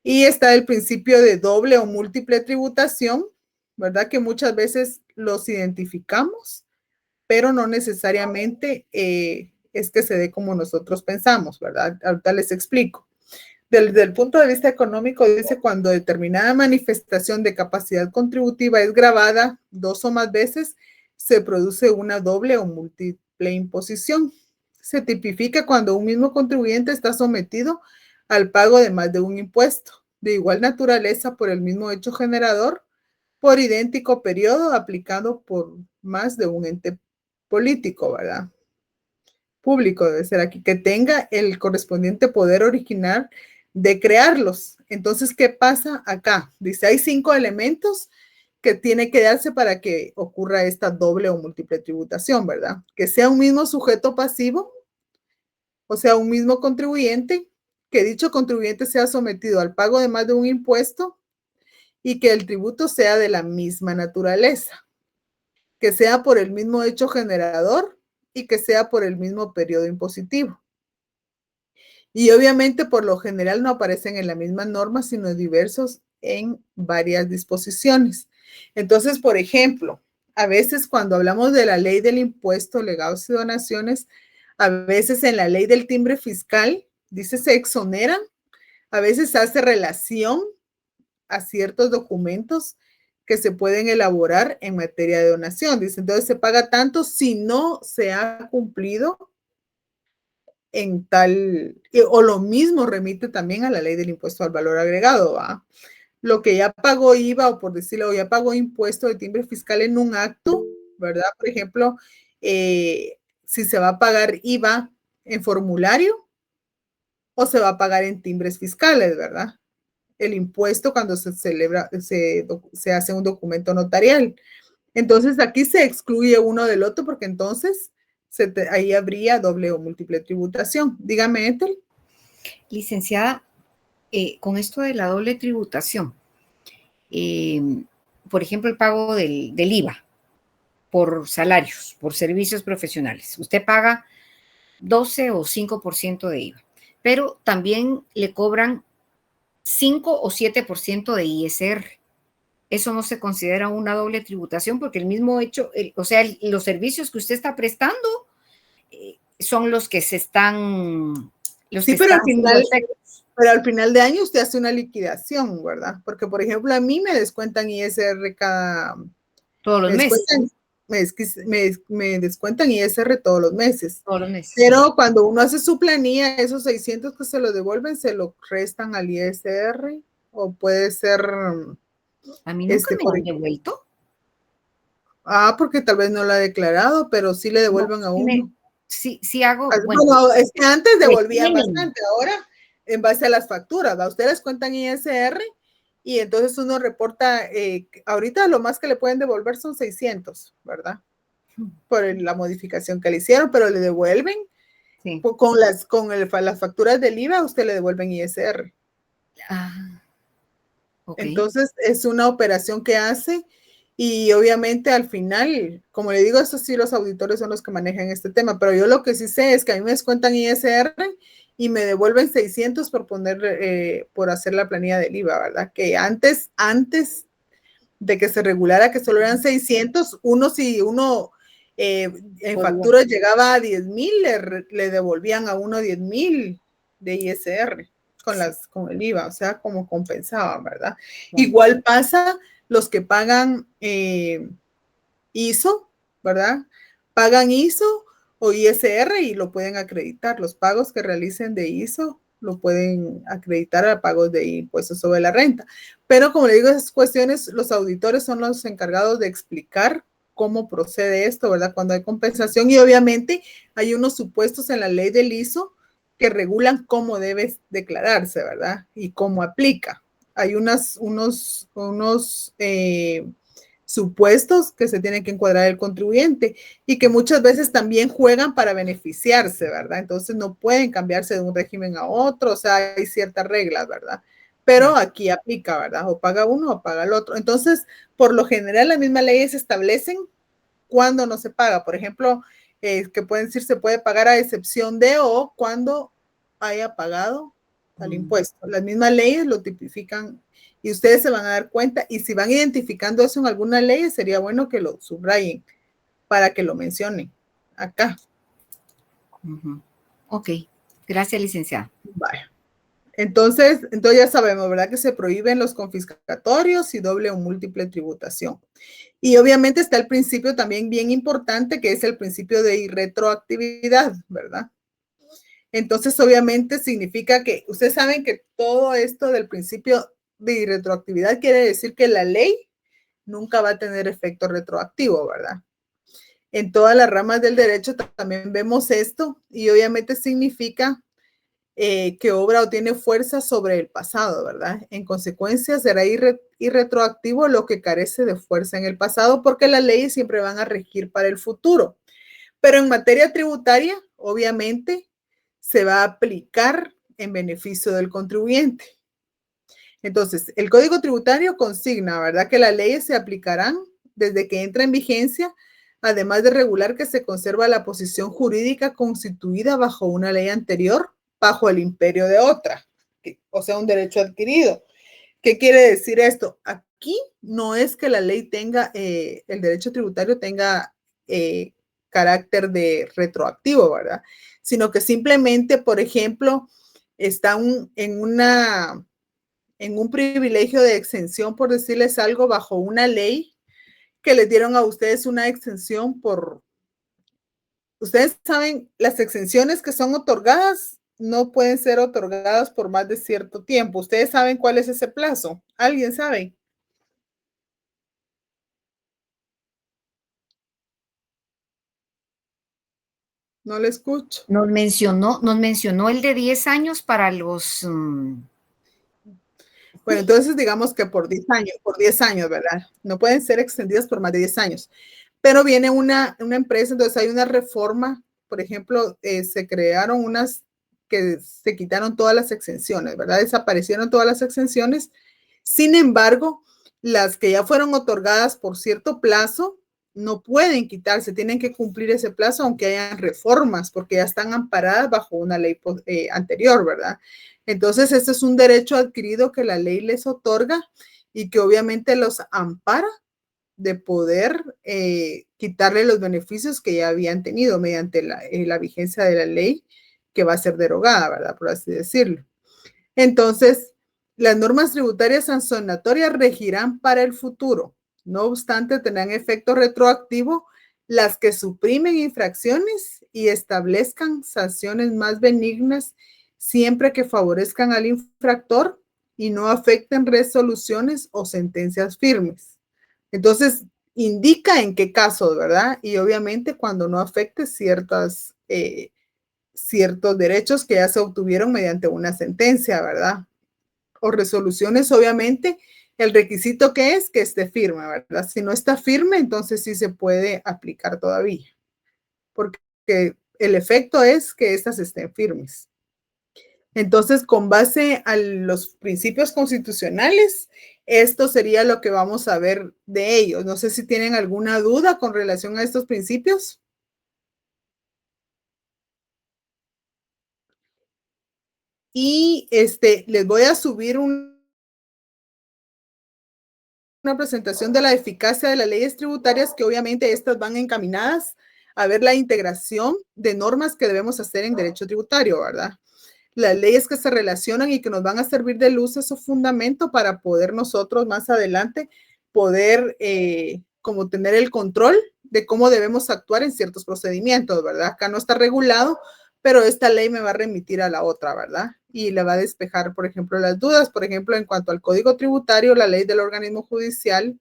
[SPEAKER 1] Y está el principio de doble o múltiple tributación, ¿verdad? Que muchas veces los identificamos, pero no necesariamente es que se dé como nosotros pensamos, ¿verdad? Ahorita les explico. Desde el punto de vista económico, dice cuando determinada manifestación de capacidad contributiva es grabada 2 o más veces, se produce una doble o múltiple imposición. Se tipifica cuando un mismo contribuyente está sometido al pago de más de un impuesto, de igual naturaleza por el mismo hecho generador, por idéntico periodo aplicado por más de un ente político, ¿verdad? Público debe ser aquí, que tenga el correspondiente poder original de crearlos. Entonces, ¿qué pasa acá? Dice, hay 5 elementos que tiene que darse para que ocurra esta doble o múltiple tributación, ¿verdad? Que sea un mismo sujeto pasivo, o sea, un mismo contribuyente, que dicho contribuyente sea sometido al pago de más de un impuesto y que el tributo sea de la misma naturaleza, que sea por el mismo hecho generador y que sea por el mismo periodo impositivo. Y obviamente por lo general no aparecen en la misma norma, sino diversos en varias disposiciones. Entonces, por ejemplo, a veces cuando hablamos de la ley del impuesto, legados y donaciones, a veces en la ley del timbre fiscal, dice se exoneran, a veces hace relación a ciertos documentos que se pueden elaborar en materia de donación. Dice, entonces se paga tanto si no se ha cumplido en tal, o lo mismo remite también a la ley del impuesto al valor agregado, ¿va? Lo que ya pagó IVA, o por decirlo, ya pagó impuesto de timbre fiscal en un acto, ¿verdad? Por ejemplo, si se va a pagar IVA en formulario o se va a pagar en timbres fiscales, ¿verdad? El impuesto cuando se celebra, se hace un documento notarial. Entonces aquí se excluye uno del otro porque entonces ahí habría doble o múltiple tributación. Dígame, Ethel.
[SPEAKER 2] Licenciada, con esto de la doble tributación, por ejemplo, el pago del IVA por salarios, por servicios profesionales. Usted paga 12 o 5% de IVA, pero también le cobran 5 o 7% de ISR. eso no se considera una doble tributación porque el mismo hecho, o sea, los servicios que usted está prestando son los que se están, los
[SPEAKER 1] sí,
[SPEAKER 2] que están haciendo efectos.
[SPEAKER 1] Pero al final de año usted hace una liquidación, ¿verdad? Porque, por ejemplo, a mí me descuentan ISR
[SPEAKER 2] todos los meses.
[SPEAKER 1] Me descuentan ISR todos los meses.
[SPEAKER 2] Todos los meses.
[SPEAKER 1] Pero cuando uno hace su planilla, esos 600 que se lo devuelven, se lo restan al ISR o puede ser...
[SPEAKER 2] A mí nunca me han devuelto.
[SPEAKER 1] Porque tal vez no lo ha declarado, pero sí le devuelven a uno.
[SPEAKER 2] Sí hago.
[SPEAKER 1] Bueno, es que antes devolvían bastante, ahora en base a las facturas, ¿va? Ustedes cuentan ISR y entonces uno reporta, ahorita lo más que le pueden devolver son 600, ¿verdad? Por la modificación que le hicieron, pero le devuelven
[SPEAKER 2] sí.
[SPEAKER 1] con las facturas del IVA, usted le devuelven ISR. Okay. Entonces es una operación que hace y obviamente al final, como le digo, eso sí los auditores son los que manejan este tema, pero yo lo que sí sé es que a mí me descuentan ISR y me devuelven 600 por por hacer la planilla del IVA, ¿verdad? Que antes de que se regulara que solo eran 600, si uno en facturas llegaba a 10,000, le devolvían a uno 10,000 de ISR con el IVA, o sea, como compensaban, ¿verdad? Sí. Igual pasa los que pagan ISO, ¿verdad? Pagan ISO o ISR y lo pueden acreditar. Los pagos que realicen de ISO lo pueden acreditar a pagos de impuestos sobre la renta. Pero como le digo, esas cuestiones, los auditores son los encargados de explicar cómo procede esto, ¿verdad? Cuando hay compensación y obviamente hay unos supuestos en la ley del ISO que regulan cómo debe declararse, ¿verdad? Y cómo aplica. Hay unos supuestos que se tiene que encuadrar el contribuyente y que muchas veces también juegan para beneficiarse, ¿verdad? Entonces no pueden cambiarse de un régimen a otro, o sea, hay ciertas reglas, ¿verdad? Pero aquí aplica, ¿verdad? O paga uno o paga el otro. Entonces, por lo general, las mismas leyes establecen cuándo no se paga. Por ejemplo, que pueden decir se puede pagar a excepción de o cuando haya pagado al impuesto. Las mismas leyes lo tipifican y ustedes se van a dar cuenta y si van identificando eso en alguna ley, sería bueno que lo subrayen para que lo mencionen acá.
[SPEAKER 2] Ok, gracias, licenciada.
[SPEAKER 1] Vale. Entonces ya sabemos, ¿verdad? Que se prohíben los confiscatorios y doble o múltiple tributación. Y obviamente está el principio también bien importante, que es el principio de irretroactividad, ¿verdad? Entonces, obviamente significa que ustedes saben que todo esto del principio de irretroactividad quiere decir que la ley nunca va a tener efecto retroactivo, ¿verdad? En todas las ramas del derecho también vemos esto y obviamente significa que obra o tiene fuerza sobre el pasado, ¿verdad? En consecuencia, será irretroactivo lo que carece de fuerza en el pasado porque las leyes siempre van a regir para el futuro. Pero en materia tributaria, obviamente, se va a aplicar en beneficio del contribuyente. Entonces, el Código Tributario consigna, ¿verdad?, que las leyes se aplicarán desde que entra en vigencia, además de regular que se conserva la posición jurídica constituida bajo una ley anterior, bajo el imperio de otra, o sea, un derecho adquirido. ¿Qué quiere decir esto? Aquí no es que la ley tenga, el derecho tributario tenga carácter de retroactivo, ¿verdad? Sino que simplemente, por ejemplo, está en un privilegio de exención, por decirles algo, bajo una ley que les dieron a ustedes una exención por... Ustedes saben, las exenciones que son otorgadas no pueden ser otorgadas por más de cierto tiempo. ¿Ustedes saben cuál es ese plazo? ¿Alguien sabe? No le escucho.
[SPEAKER 2] Nos mencionó el de 10 años para los...
[SPEAKER 1] Bueno, entonces digamos que por 10 años, ¿verdad? No pueden ser extendidas por más de 10 años. Pero viene una empresa, entonces hay una reforma, por ejemplo, se crearon unas que se quitaron todas las exenciones, ¿verdad? Desaparecieron todas las exenciones. Sin embargo, las que ya fueron otorgadas por cierto plazo no pueden quitarse, tienen que cumplir ese plazo aunque hayan reformas, porque ya están amparadas bajo una ley anterior, ¿verdad? Entonces, este es un derecho adquirido que la ley les otorga y que obviamente los ampara de poder quitarle los beneficios que ya habían tenido mediante la vigencia de la ley que va a ser derogada, ¿verdad? Por así decirlo. Entonces, las normas tributarias sancionatorias regirán para el futuro. No obstante, tendrán efecto retroactivo las que suprimen infracciones y establezcan sanciones más benignas siempre que favorezcan al infractor y no afecten resoluciones o sentencias firmes. Entonces, indica en qué casos, ¿verdad? Y obviamente cuando no afecte ciertos derechos que ya se obtuvieron mediante una sentencia, ¿verdad? O resoluciones, obviamente, el requisito que es que esté firme, ¿verdad? Si no está firme, entonces sí se puede aplicar todavía, porque el efecto es que estas estén firmes. Entonces, con base a los principios constitucionales, esto sería lo que vamos a ver de ellos. No sé si tienen alguna duda con relación a estos principios. Y les voy a subir una presentación de la eficacia de las leyes tributarias, que obviamente estas van encaminadas a ver la integración de normas que debemos hacer en derecho tributario, ¿verdad? Las leyes que se relacionan y que nos van a servir de luz, es su fundamento para poder nosotros más adelante poder como tener el control de cómo debemos actuar en ciertos procedimientos, ¿verdad? Acá no está regulado, pero esta ley me va a remitir a la otra, ¿verdad? Y le va a despejar, por ejemplo, las dudas, por ejemplo, en cuanto al Código Tributario, la ley del organismo judicial,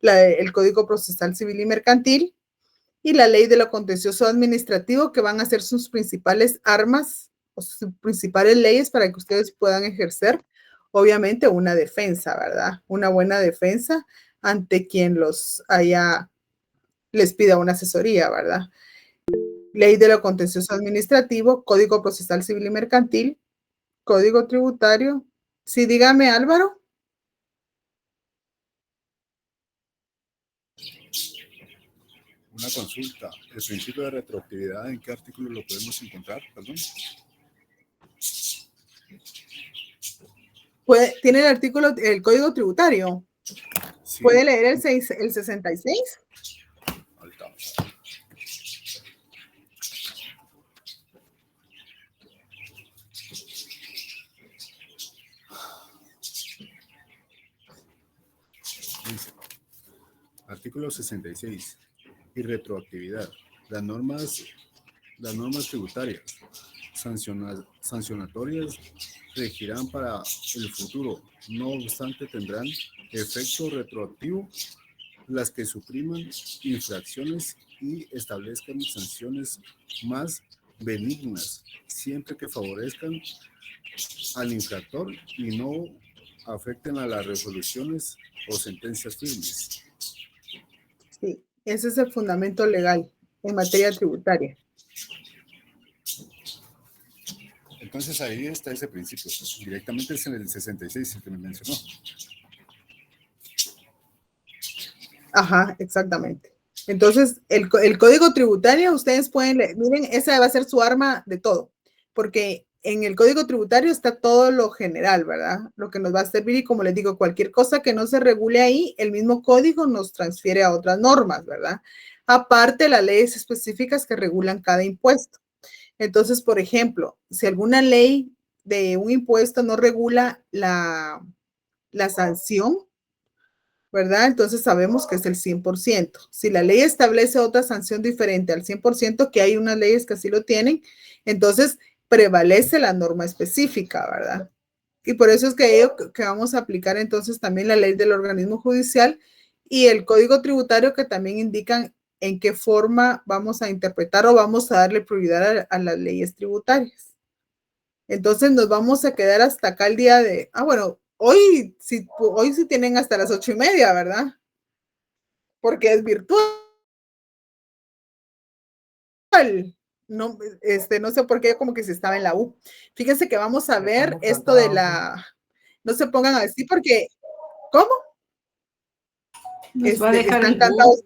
[SPEAKER 1] el Código Procesal Civil y Mercantil y la ley de lo contencioso administrativo, que van a ser sus principales armas o sus principales leyes para que ustedes puedan ejercer, obviamente, una defensa, ¿verdad? Una buena defensa ante quien les pida una asesoría, ¿verdad? Ley de lo contencioso administrativo, Código Procesal Civil y Mercantil, Código Tributario. Sí, dígame, Álvaro.
[SPEAKER 3] Una consulta. ¿El principio de retroactividad en qué artículo lo podemos encontrar? Perdón.
[SPEAKER 1] Tiene el artículo, el Código Tributario. Sí. ¿Puede leer el 66?
[SPEAKER 3] Ahorita. Dice, artículo 66. Y retroactividad. Las normas tributarias sancionatorias regirán para el futuro. No obstante, tendrán efecto retroactivo las que supriman infracciones y establezcan sanciones más benignas, siempre que favorezcan al infractor y no afecten a las resoluciones o sentencias firmes.
[SPEAKER 1] Sí, ese es el fundamento legal en materia tributaria.
[SPEAKER 3] Entonces ahí está ese principio. Directamente es en el 66 el que me mencionó.
[SPEAKER 1] Ajá, exactamente. Entonces, el código tributario, ustedes pueden leer, miren, esa va a ser su arma de todo, porque en el código tributario está todo lo general, ¿verdad? Lo que nos va a servir, y como les digo, cualquier cosa que no se regule ahí, el mismo código nos transfiere a otras normas, ¿verdad? Aparte, las leyes específicas que regulan cada impuesto. Entonces, por ejemplo, si alguna ley de un impuesto no regula la sanción, ¿verdad? Entonces sabemos que es el 100%. Si la ley establece otra sanción diferente al 100%, que hay unas leyes que así lo tienen, entonces prevalece la norma específica, ¿verdad? Y por eso es que vamos a aplicar entonces también la ley del organismo judicial y el código tributario, que también indican en qué forma vamos a interpretar o vamos a darle prioridad a las leyes tributarias. Entonces nos vamos a quedar hasta acá el día de, bueno, hoy sí tienen hasta las 8:30, ¿verdad? Porque es virtual. No, no sé por qué, como que se estaba en la U. Fíjense que vamos a ver esto de no se pongan a decir porque, ¿cómo?
[SPEAKER 2] Nos va a dejar
[SPEAKER 1] están cantados.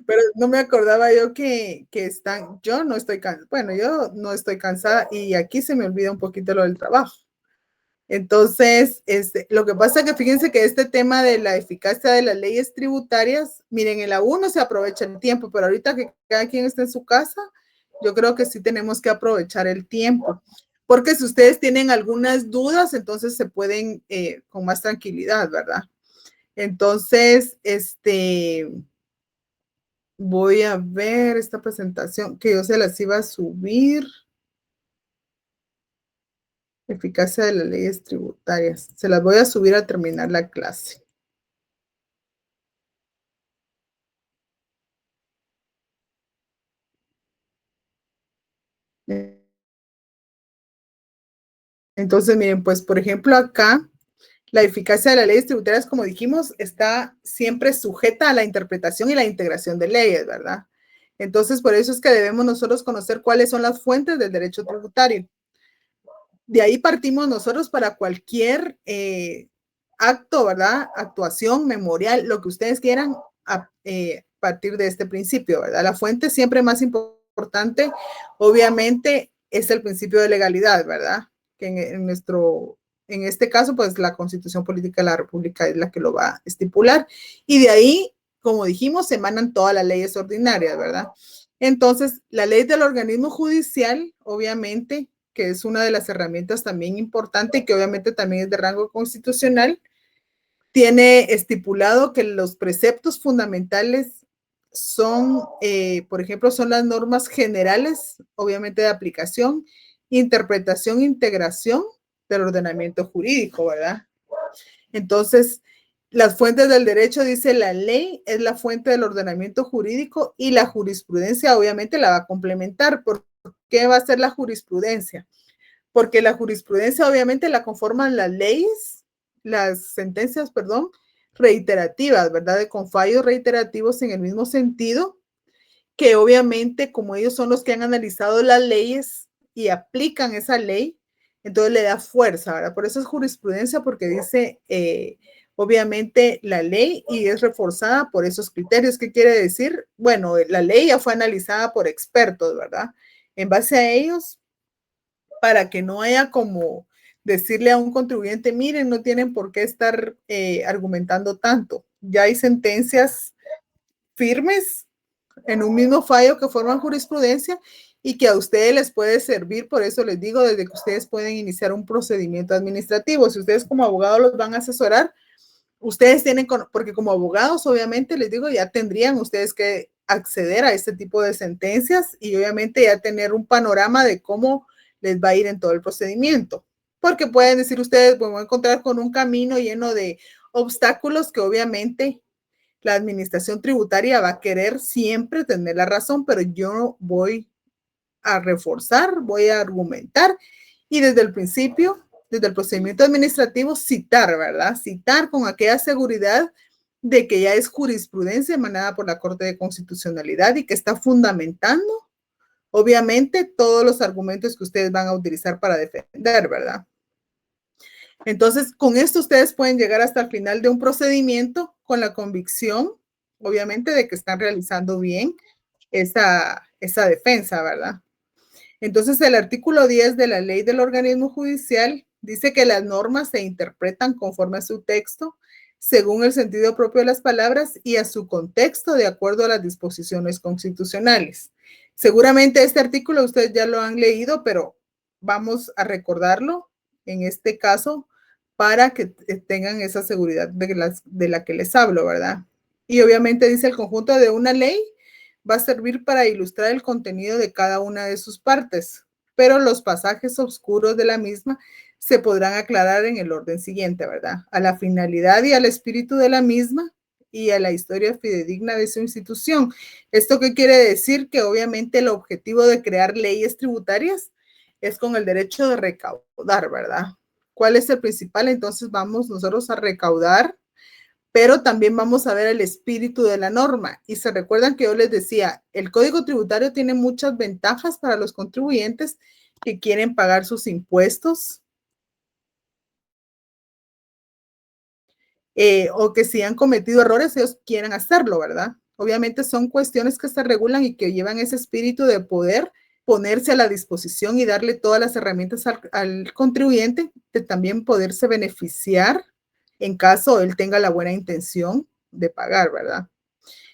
[SPEAKER 1] Pero no me acordaba yo que están, yo no estoy cansada y aquí se me olvida un poquito lo del trabajo. Entonces, lo que pasa es que fíjense que este tema de la eficacia de las leyes tributarias, miren, en la 1 se aprovecha el tiempo, pero ahorita que cada quien está en su casa, yo creo que sí tenemos que aprovechar el tiempo, porque si ustedes tienen algunas dudas, entonces se pueden con más tranquilidad, ¿verdad? Entonces, voy a ver esta presentación que yo se las iba a subir. Eficacia de las leyes tributarias. Se las voy a subir al terminar la clase. Entonces, miren, pues, por ejemplo, acá, la eficacia de las leyes tributarias, como dijimos, está siempre sujeta a la interpretación y la integración de leyes, ¿verdad? Entonces, por eso es que debemos nosotros conocer cuáles son las fuentes del derecho tributario. De ahí partimos nosotros para cualquier acto, ¿verdad? Actuación, memorial, lo que ustedes quieran a partir de este principio, ¿verdad? La fuente siempre más importante, obviamente, es el principio de legalidad, ¿verdad? Que en este caso, pues la Constitución Política de la República es la que lo va a estipular. Y de ahí, como dijimos, se emanan todas las leyes ordinarias, ¿verdad? Entonces, la ley del organismo judicial, obviamente, que es una de las herramientas también importante y que obviamente también es de rango constitucional, tiene estipulado que los preceptos fundamentales son, por ejemplo, son las normas generales, obviamente de aplicación, interpretación, integración del ordenamiento jurídico, ¿verdad? Entonces, las fuentes del derecho, dice la ley, es la fuente del ordenamiento jurídico y la jurisprudencia obviamente la va a complementar. ¿Por qué va a ser la jurisprudencia? Porque la jurisprudencia obviamente la conforman las leyes, las sentencias, perdón, reiterativas, ¿verdad? Con fallos reiterativos en el mismo sentido, que obviamente como ellos son los que han analizado las leyes y aplican esa ley, entonces le da fuerza, ¿verdad? Por eso es jurisprudencia, porque dice, obviamente, la ley y es reforzada por esos criterios. ¿Qué quiere decir? Bueno, la ley ya fue analizada por expertos, ¿verdad? En base a ellos, para que no haya como decirle a un contribuyente, miren, no tienen por qué estar argumentando tanto. Ya hay sentencias firmes en un mismo fallo que forman jurisprudencia y que a ustedes les puede servir. Por eso les digo, desde que ustedes pueden iniciar un procedimiento administrativo. Si ustedes como abogados los van a asesorar, ustedes tienen, porque como abogados, obviamente, les digo, ya tendrían ustedes que acceder a este tipo de sentencias y obviamente ya tener un panorama de cómo les va a ir en todo el procedimiento. Porque pueden decir ustedes, pues, voy a encontrar con un camino lleno de obstáculos que obviamente la administración tributaria va a querer siempre tener la razón, pero yo voy a reforzar, voy a argumentar y desde el principio, desde el procedimiento administrativo, citar, ¿verdad? Citar con aquella seguridad de que ya es jurisprudencia emanada por la Corte de Constitucionalidad y que está fundamentando, obviamente, todos los argumentos que ustedes van a utilizar para defender, ¿verdad? Entonces, con esto ustedes pueden llegar hasta el final de un procedimiento con la convicción, obviamente, de que están realizando bien esa defensa, ¿verdad? Entonces, el artículo 10 de la ley del organismo judicial dice que las normas se interpretan conforme a su texto, según el sentido propio de las palabras y a su contexto, de acuerdo a las disposiciones constitucionales. Seguramente este artículo ustedes ya lo han leído, pero vamos a recordarlo en este caso para que tengan esa seguridad de la que les hablo, ¿verdad? Y obviamente dice el conjunto de una ley va a servir para ilustrar el contenido de cada una de sus partes, pero los pasajes oscuros de la misma se podrán aclarar en el orden siguiente, ¿verdad? A la finalidad y al espíritu de la misma y a la historia fidedigna de su institución. ¿Esto qué quiere decir? Que obviamente el objetivo de crear leyes tributarias es con el derecho de recaudar, ¿verdad? ¿Cuál es el principal? Entonces vamos nosotros a recaudar, pero también vamos a ver el espíritu de la norma. Y se recuerdan que yo les decía, el Código Tributario tiene muchas ventajas para los contribuyentes que quieren pagar sus impuestos o que si han cometido errores, ellos quieren hacerlo, ¿verdad? Obviamente son cuestiones que se regulan y que llevan ese espíritu de poder ponerse a la disposición y darle todas las herramientas al contribuyente de también poderse beneficiar en caso él tenga la buena intención de pagar, ¿verdad?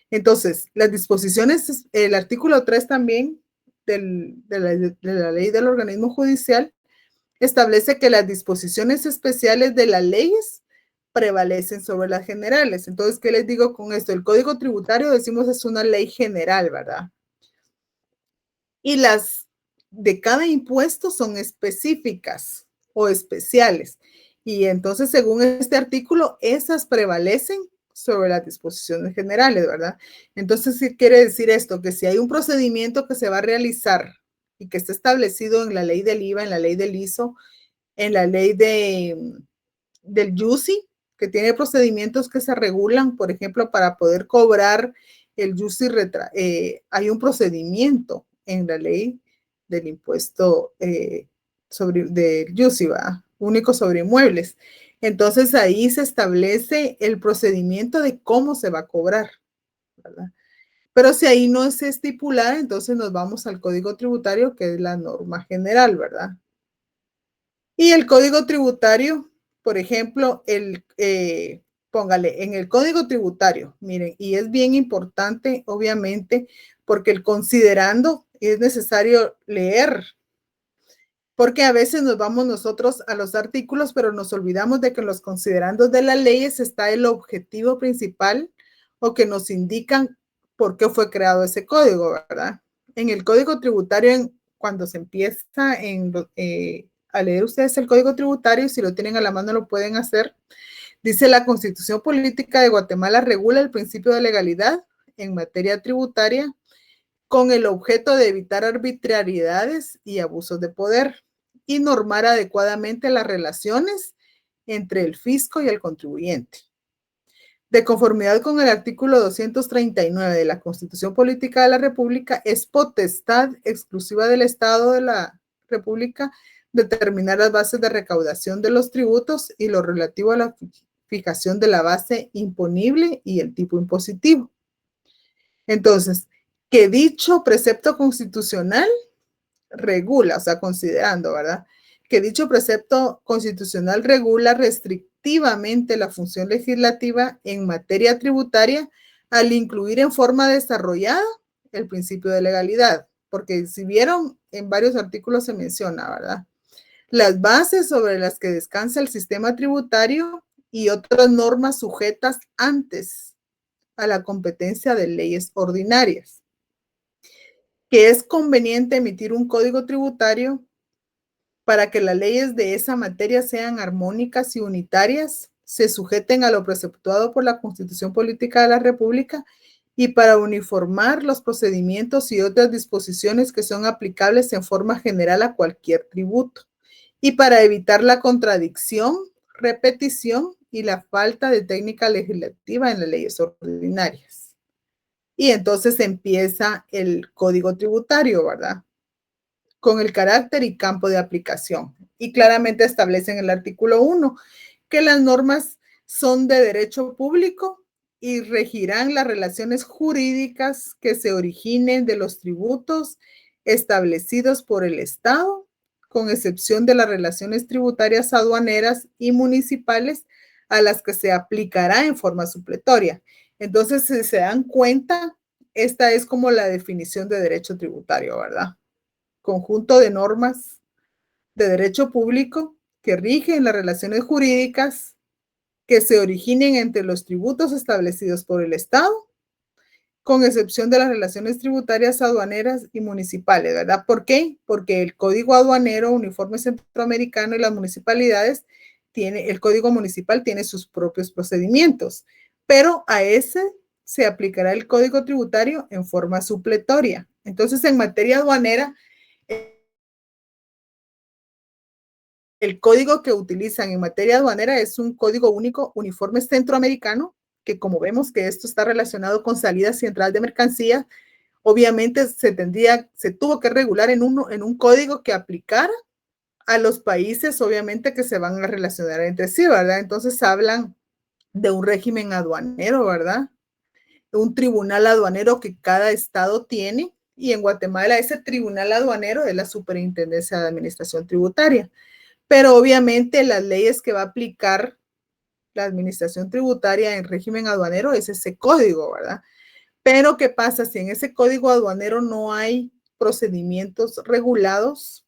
[SPEAKER 1] Entonces, las disposiciones, el artículo 3 también de la ley del organismo judicial establece que las disposiciones especiales de las leyes prevalecen sobre las generales. Entonces, ¿qué les digo con esto? El Código Tributario, decimos, es una ley general, ¿verdad? Y las de cada impuesto son específicas o especiales. Y entonces, según este artículo, esas prevalecen sobre las disposiciones generales, ¿verdad? Entonces, ¿qué quiere decir esto? Que si hay un procedimiento que se va a realizar y que está establecido en la ley del IVA, en la ley del ISO, en la ley del YUSI, que tiene procedimientos que se regulan, por ejemplo, para poder cobrar el YUSI, hay un procedimiento en la ley del impuesto del YUSI, ¿va? Único sobre inmuebles. Entonces ahí se establece el procedimiento de cómo se va a cobrar, ¿verdad? Pero si ahí no se estipula, entonces nos vamos al Código Tributario, que es la norma general, ¿verdad? Y el Código Tributario, por ejemplo, póngale en el Código Tributario, miren, y es bien importante, obviamente, porque el considerando es necesario leer, porque a veces nos vamos nosotros a los artículos, pero nos olvidamos de que en los considerandos de las leyes está el objetivo principal o que nos indican por qué fue creado ese código, ¿verdad? En el Código Tributario, cuando se empieza a leer ustedes el Código Tributario, si lo tienen a la mano lo pueden hacer. Dice: la Constitución Política de Guatemala regula el principio de legalidad en materia tributaria con el objeto de evitar arbitrariedades y abusos de poder y normar adecuadamente las relaciones entre el fisco y el contribuyente. De conformidad con el artículo 239 de la Constitución Política de la República, es potestad exclusiva del Estado de la República determinar las bases de recaudación de los tributos y lo relativo a la fijación de la base imponible y el tipo impositivo. Entonces, que dicho precepto constitucional regula, o sea, considerando, ¿verdad? Que dicho precepto constitucional regula restrictivamente la función legislativa en materia tributaria al incluir en forma desarrollada el principio de legalidad, porque si vieron, en varios artículos se menciona, ¿verdad? Las bases sobre las que descansa el sistema tributario y otras normas sujetas antes a la competencia de leyes ordinarias. Que es conveniente emitir un código tributario para que las leyes de esa materia sean armónicas y unitarias, se sujeten a lo preceptuado por la Constitución Política de la República y para uniformar los procedimientos y otras disposiciones que son aplicables en forma general a cualquier tributo y para evitar la contradicción, repetición y la falta de técnica legislativa en las leyes ordinarias. Y entonces empieza el Código Tributario, ¿verdad? Con el carácter y campo de aplicación. Y claramente establece en el artículo 1 que las normas son de derecho público y regirán las relaciones jurídicas que se originen de los tributos establecidos por el Estado, con excepción de las relaciones tributarias aduaneras y municipales a las que se aplicará en forma supletoria. Entonces, si se dan cuenta, esta es como la definición de derecho tributario, ¿verdad? Conjunto de normas de derecho público que rigen las relaciones jurídicas que se originen entre los tributos establecidos por el Estado, con excepción de las relaciones tributarias aduaneras y municipales, ¿verdad? ¿Por qué? Porque el Código Aduanero Uniforme Centroamericano y las municipalidades el Código Municipal tiene sus propios procedimientos, pero a ese se aplicará el Código Tributario en forma supletoria. Entonces, en materia aduanera, el código que utilizan en materia aduanera es un código único uniforme centroamericano, que como vemos que esto está relacionado con salidas y entradas de mercancía, obviamente se tuvo que regular en un código que aplicara a los países, obviamente, que se van a relacionar entre sí, ¿verdad? Entonces hablan de un régimen aduanero, ¿verdad? Un tribunal aduanero que cada estado tiene y en Guatemala ese tribunal aduanero es la Superintendencia de Administración Tributaria. Pero obviamente las leyes que va a aplicar la Administración Tributaria en régimen aduanero es ese código, ¿verdad? Pero ¿qué pasa si en ese código aduanero no hay procedimientos regulados?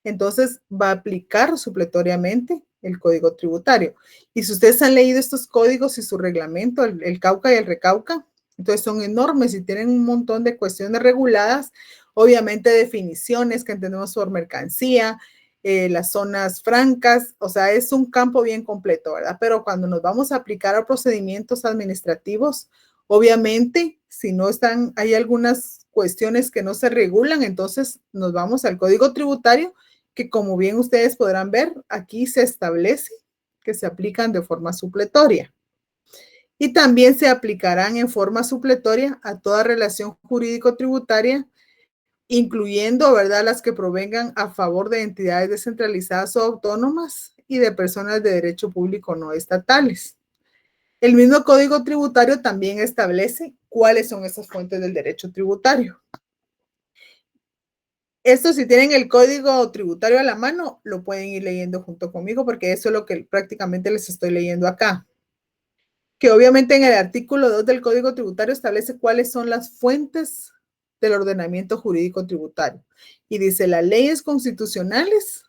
[SPEAKER 1] Entonces va a aplicar supletoriamente el código tributario. Y si ustedes han leído estos códigos y su reglamento, el Cauca y el Recauca, entonces son enormes y tienen un montón de cuestiones reguladas, obviamente definiciones que entendemos por mercancía, las zonas francas, o sea, es un campo bien completo, ¿verdad? Pero cuando nos vamos a aplicar a procedimientos administrativos, obviamente, si no están, hay algunas cuestiones que no se regulan, entonces nos vamos al código tributario, que como bien ustedes podrán ver, aquí se establece que se aplican de forma supletoria. Y también se aplicarán en forma supletoria a toda relación jurídico-tributaria, incluyendo, ¿verdad?, las que provengan a favor de entidades descentralizadas o autónomas y de personas de derecho público no estatales. El mismo Código Tributario también establece cuáles son esas fuentes del derecho tributario. Esto, si tienen el Código Tributario a la mano, lo pueden ir leyendo junto conmigo, porque eso es lo que prácticamente les estoy leyendo acá. Que obviamente en el artículo 2 del Código Tributario establece cuáles son las fuentes del ordenamiento jurídico tributario. Y dice, las leyes constitucionales,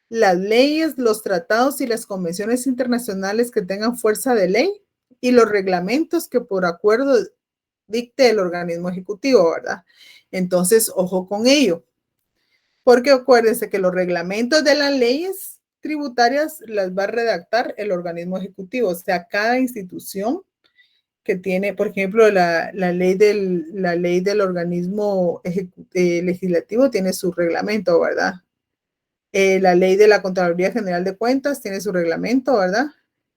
[SPEAKER 1] las leyes, los tratados y las convenciones internacionales que tengan fuerza de ley y los reglamentos que por acuerdo dicte el organismo ejecutivo, ¿verdad? Entonces, ojo con ello. Porque acuérdense que los reglamentos de las leyes tributarias las va a redactar el organismo ejecutivo, o sea, cada institución que tiene, por ejemplo, la ley del organismo legislativo tiene su reglamento, ¿verdad? La ley de la Contraloría General de Cuentas tiene su reglamento, ¿verdad?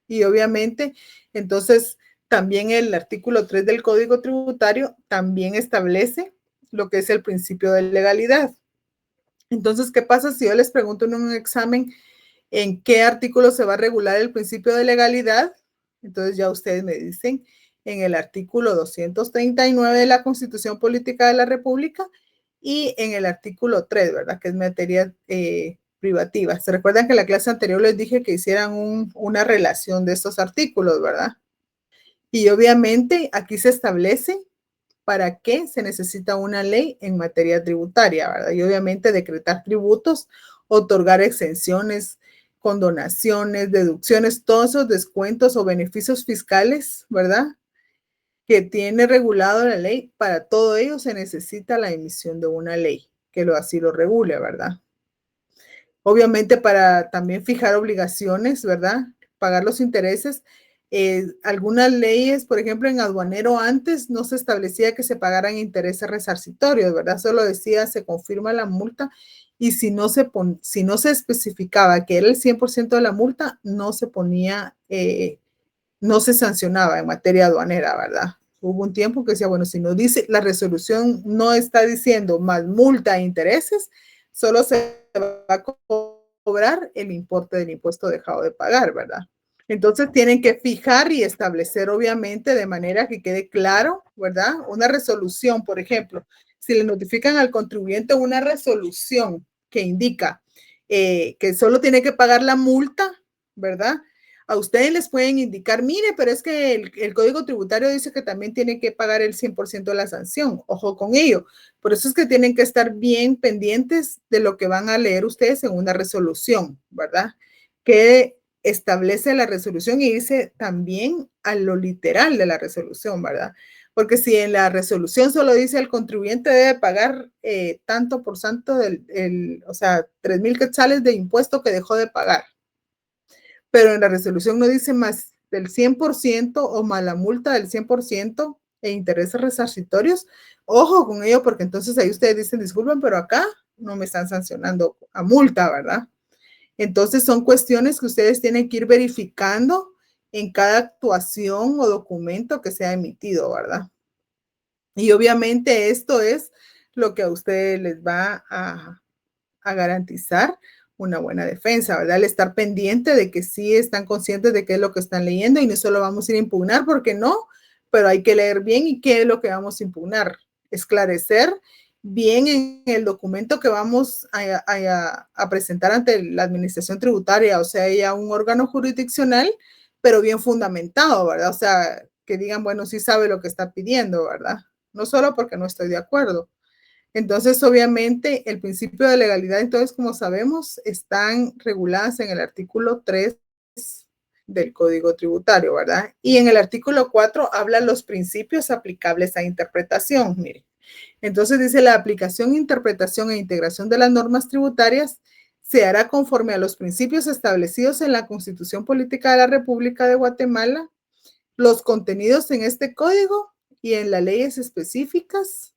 [SPEAKER 1] Y obviamente, entonces, también el artículo 3 del Código Tributario también establece lo que es el principio de legalidad. Entonces, ¿qué pasa si yo les pregunto en un examen en qué artículo se va a regular el principio de legalidad? Entonces ya ustedes me dicen en el artículo 239 de la Constitución Política de la República y en el artículo 3, ¿verdad? Que es materia privativa. ¿Se recuerdan que en la clase anterior les dije que hicieran una relación de estos artículos, ¿verdad? Y obviamente aquí se establece para qué se necesita una ley en materia tributaria, ¿verdad? Y obviamente decretar tributos, otorgar exenciones, condonaciones, deducciones, todos esos descuentos o beneficios fiscales, ¿verdad?, que tiene regulado la ley. Para todo ello se necesita la emisión de una ley que así lo regule, ¿verdad? Obviamente para también fijar obligaciones, ¿verdad?, pagar los intereses. Algunas leyes, por ejemplo, en aduanero antes no se establecía que se pagaran intereses resarcitorios, ¿verdad? Solo decía se confirma la multa y si no se especificaba que era el 100% de la multa, no se ponía, no se sancionaba en materia aduanera, ¿verdad? Hubo un tiempo que decía, bueno, si no dice, la resolución no está diciendo más multa e intereses, solo se va a cobrar el importe del impuesto dejado de pagar, ¿verdad? Entonces tienen que fijar y establecer, obviamente, de manera que quede claro, ¿verdad? Una resolución, por ejemplo, si le notifican al contribuyente una resolución que indica que solo tiene que pagar la multa, ¿verdad? A ustedes les pueden indicar, mire, pero es que el Código Tributario dice que también tiene que pagar el 100% de la sanción. Ojo con ello. Por eso es que tienen que estar bien pendientes de lo que van a leer ustedes en una resolución, ¿verdad? Que establece la resolución y dice también a lo literal de la resolución, ¿verdad? Porque si en la resolución solo dice el contribuyente debe pagar tanto por ciento o sea, 3,000 quetzales de impuesto que dejó de pagar, pero en la resolución no dice más del 100% o más la multa del 100% e intereses resarcitorios, ojo con ello, porque entonces ahí ustedes dicen, disculpen, pero acá no me están sancionando a multa, ¿verdad? Entonces son cuestiones que ustedes tienen que ir verificando en cada actuación o documento que sea emitido, ¿verdad? Y obviamente esto es lo que a ustedes les va a garantizar una buena defensa, ¿verdad? El estar pendiente de que sí están conscientes de qué es lo que están leyendo y no solo vamos a ir a impugnar porque no, pero hay que leer bien y qué es lo que vamos a impugnar. esclarecer bien en el documento que vamos a presentar ante la administración tributaria, o sea, ya un órgano jurisdiccional, pero bien fundamentado, ¿verdad? O sea, que digan, bueno, sí sabe lo que está pidiendo, ¿verdad? No solo porque no estoy de acuerdo. Entonces, obviamente, el principio de legalidad, entonces, como sabemos, están reguladas en el artículo 3 del Código Tributario, ¿verdad? Y en el artículo 4 habla los principios aplicables a interpretación, miren. Entonces dice, la aplicación, interpretación e integración de las normas tributarias se hará conforme a los principios establecidos en la Constitución Política de la República de Guatemala, los contenidos en este código y en las leyes específicas,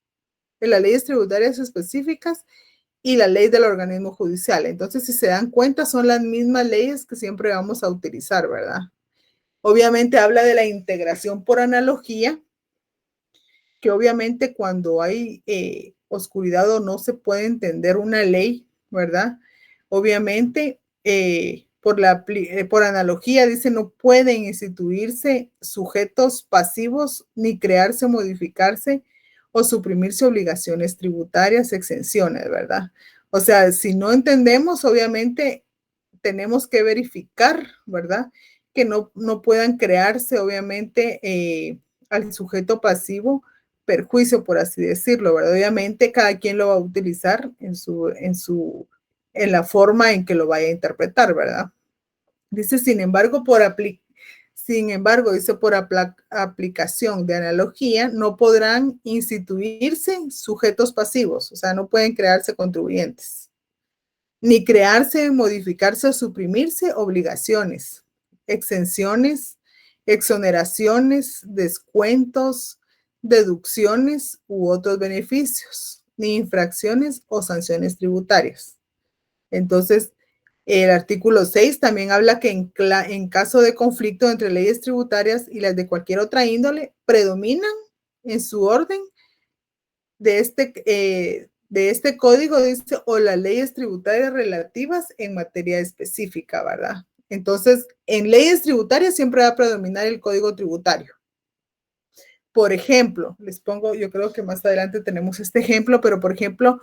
[SPEAKER 1] en las leyes tributarias específicas y la ley del organismo judicial. Entonces, si se dan cuenta, son las mismas leyes que siempre vamos a utilizar, ¿verdad? Obviamente habla de la integración por analogía, que obviamente cuando hay oscuridad o no se puede entender una ley, ¿verdad? Obviamente, por analogía, dice, no pueden instituirse sujetos pasivos ni crearse, modificarse o suprimirse obligaciones tributarias, exenciones, ¿verdad? O sea, si no entendemos, obviamente tenemos que verificar, ¿verdad? Que no puedan crearse, obviamente, al sujeto pasivo perjuicio, por así decirlo, ¿verdad? Obviamente cada quien lo va a utilizar en la forma en que lo vaya a interpretar, ¿verdad? Dice, sin embargo, dice, por aplicación de analogía, no podrán instituirse sujetos pasivos, o sea, no pueden crearse contribuyentes, ni crearse, modificarse o suprimirse obligaciones, exenciones, exoneraciones, descuentos, deducciones u otros beneficios, ni infracciones o sanciones tributarias. Entonces, el artículo 6 también habla que en caso de conflicto entre leyes tributarias y las de cualquier otra índole, predominan en su orden de este código, dice, o las leyes tributarias relativas en materia específica, ¿verdad? Entonces, en leyes tributarias siempre va a predominar el código tributario. Por ejemplo, les pongo, yo creo que más adelante tenemos este ejemplo, pero por ejemplo,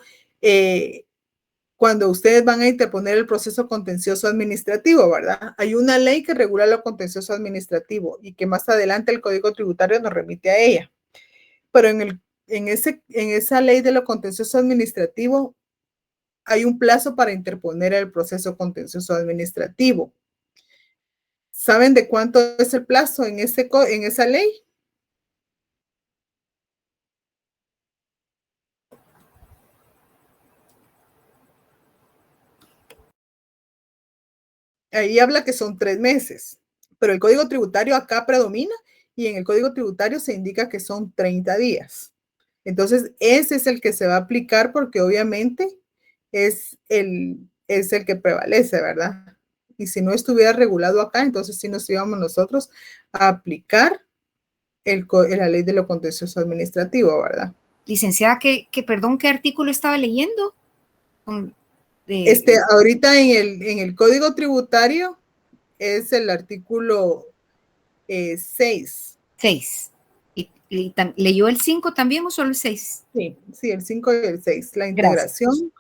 [SPEAKER 1] cuando ustedes van a interponer el proceso contencioso administrativo, ¿verdad? Hay una ley que regula lo contencioso administrativo y que más adelante el Código Tributario nos remite a ella. Pero en esa ley de lo contencioso administrativo hay un plazo para interponer el proceso contencioso administrativo. ¿Saben de cuánto es el plazo en esa ley? Ahí habla que son 3 meses, pero el Código Tributario acá predomina y en el Código Tributario se indica que son 30 días. Entonces, ese es el que se va a aplicar porque obviamente es el que prevalece, ¿verdad? Y si no estuviera regulado acá, entonces sí nos íbamos nosotros a aplicar la ley de lo contencioso administrativo, ¿verdad?
[SPEAKER 2] Licenciada, perdón, ¿qué artículo estaba leyendo?
[SPEAKER 1] Ahorita en el Código Tributario es el artículo 6.
[SPEAKER 2] 6. ¿Y leyó el 5 también o solo el 6?
[SPEAKER 1] Sí, el 5 y el 6. La integración,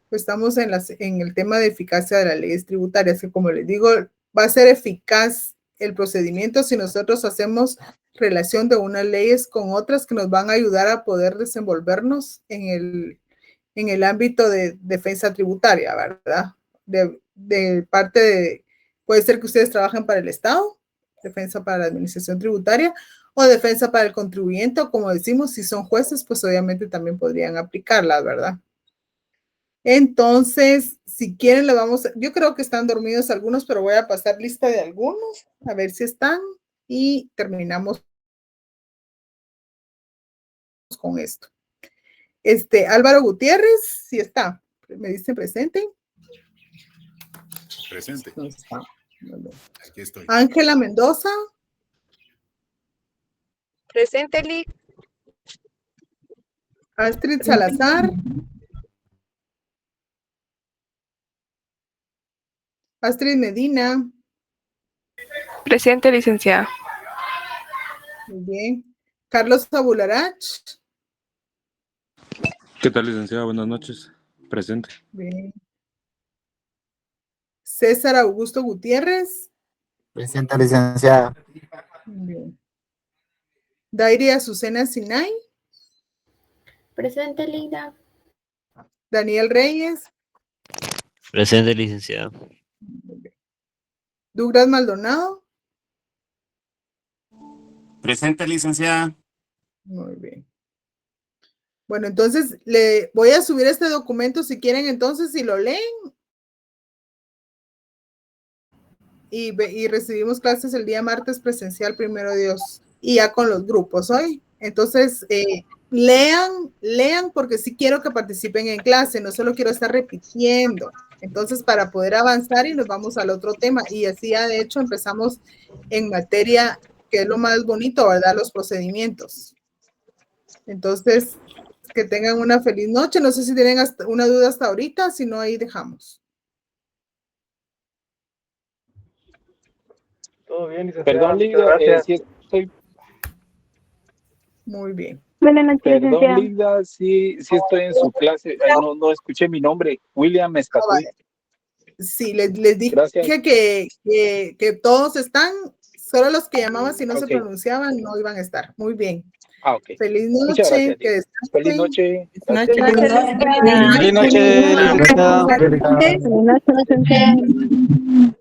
[SPEAKER 1] pues estamos en el tema de eficacia de las leyes tributarias, que como les digo, va a ser eficaz el procedimiento si nosotros hacemos relación de unas leyes con otras que nos van a ayudar a poder desenvolvernos en el ámbito de defensa tributaria, ¿verdad? De parte de, puede ser que ustedes trabajen para el Estado, defensa para la administración tributaria, o defensa para el contribuyente, o como decimos, si son jueces, pues obviamente también podrían aplicarla, ¿verdad? Entonces, si quieren, yo creo que están dormidos algunos, pero voy a pasar lista de algunos, a ver si están, y terminamos con esto. Álvaro Gutiérrez, sí está, me dice presente.
[SPEAKER 3] Presente.
[SPEAKER 1] No está.
[SPEAKER 3] Aquí estoy.
[SPEAKER 1] Ángela Mendoza.
[SPEAKER 4] Presente, Lic.
[SPEAKER 1] Astrid Salazar. Astrid Medina.
[SPEAKER 4] Presente, licenciada.
[SPEAKER 1] Muy bien. Carlos Abularach.
[SPEAKER 5] ¿Qué tal, licenciada? Buenas noches. Presente.
[SPEAKER 1] Bien. César Augusto Gutiérrez.
[SPEAKER 6] Presente, licenciada.
[SPEAKER 1] Bien. Dairi Azucena Sinay.
[SPEAKER 7] Presente, Linda.
[SPEAKER 1] Daniel Reyes.
[SPEAKER 8] Presente, licenciada.
[SPEAKER 1] Douglas Maldonado.
[SPEAKER 9] Presente, licenciada.
[SPEAKER 1] Muy bien. Bueno, entonces le voy a subir este documento si quieren, entonces, si lo leen. Y recibimos clases el día martes presencial, primero Dios, y ya con los grupos hoy. Entonces, lean porque sí quiero que participen en clase, no solo quiero estar repitiendo. Entonces, para poder avanzar y nos vamos al otro tema. Y así ya, de hecho, empezamos en materia, que es lo más bonito, ¿verdad? Los procedimientos. Entonces, que tengan una feliz noche. No sé si tienen una duda hasta ahorita, si no, ahí dejamos.
[SPEAKER 10] Todo bien, licenciada.
[SPEAKER 11] Perdón, Linda, sí estoy...
[SPEAKER 1] Muy bien.
[SPEAKER 7] Buenas noches,
[SPEAKER 11] Perdón,
[SPEAKER 7] licenciada.
[SPEAKER 11] Linda, sí estoy en su clase. No escuché mi nombre. William Escatuy.
[SPEAKER 1] Sí, les dije
[SPEAKER 11] Gracias.
[SPEAKER 1] que todos están, solo los que llamaban si no se pronunciaban no iban a estar. Muy bien.
[SPEAKER 11] Ok.
[SPEAKER 1] Feliz
[SPEAKER 11] Muchas
[SPEAKER 1] noche.
[SPEAKER 11] gracias. Feliz noche.
[SPEAKER 6] Feliz noche, licenciada.
[SPEAKER 7] Feliz noche, licenciada.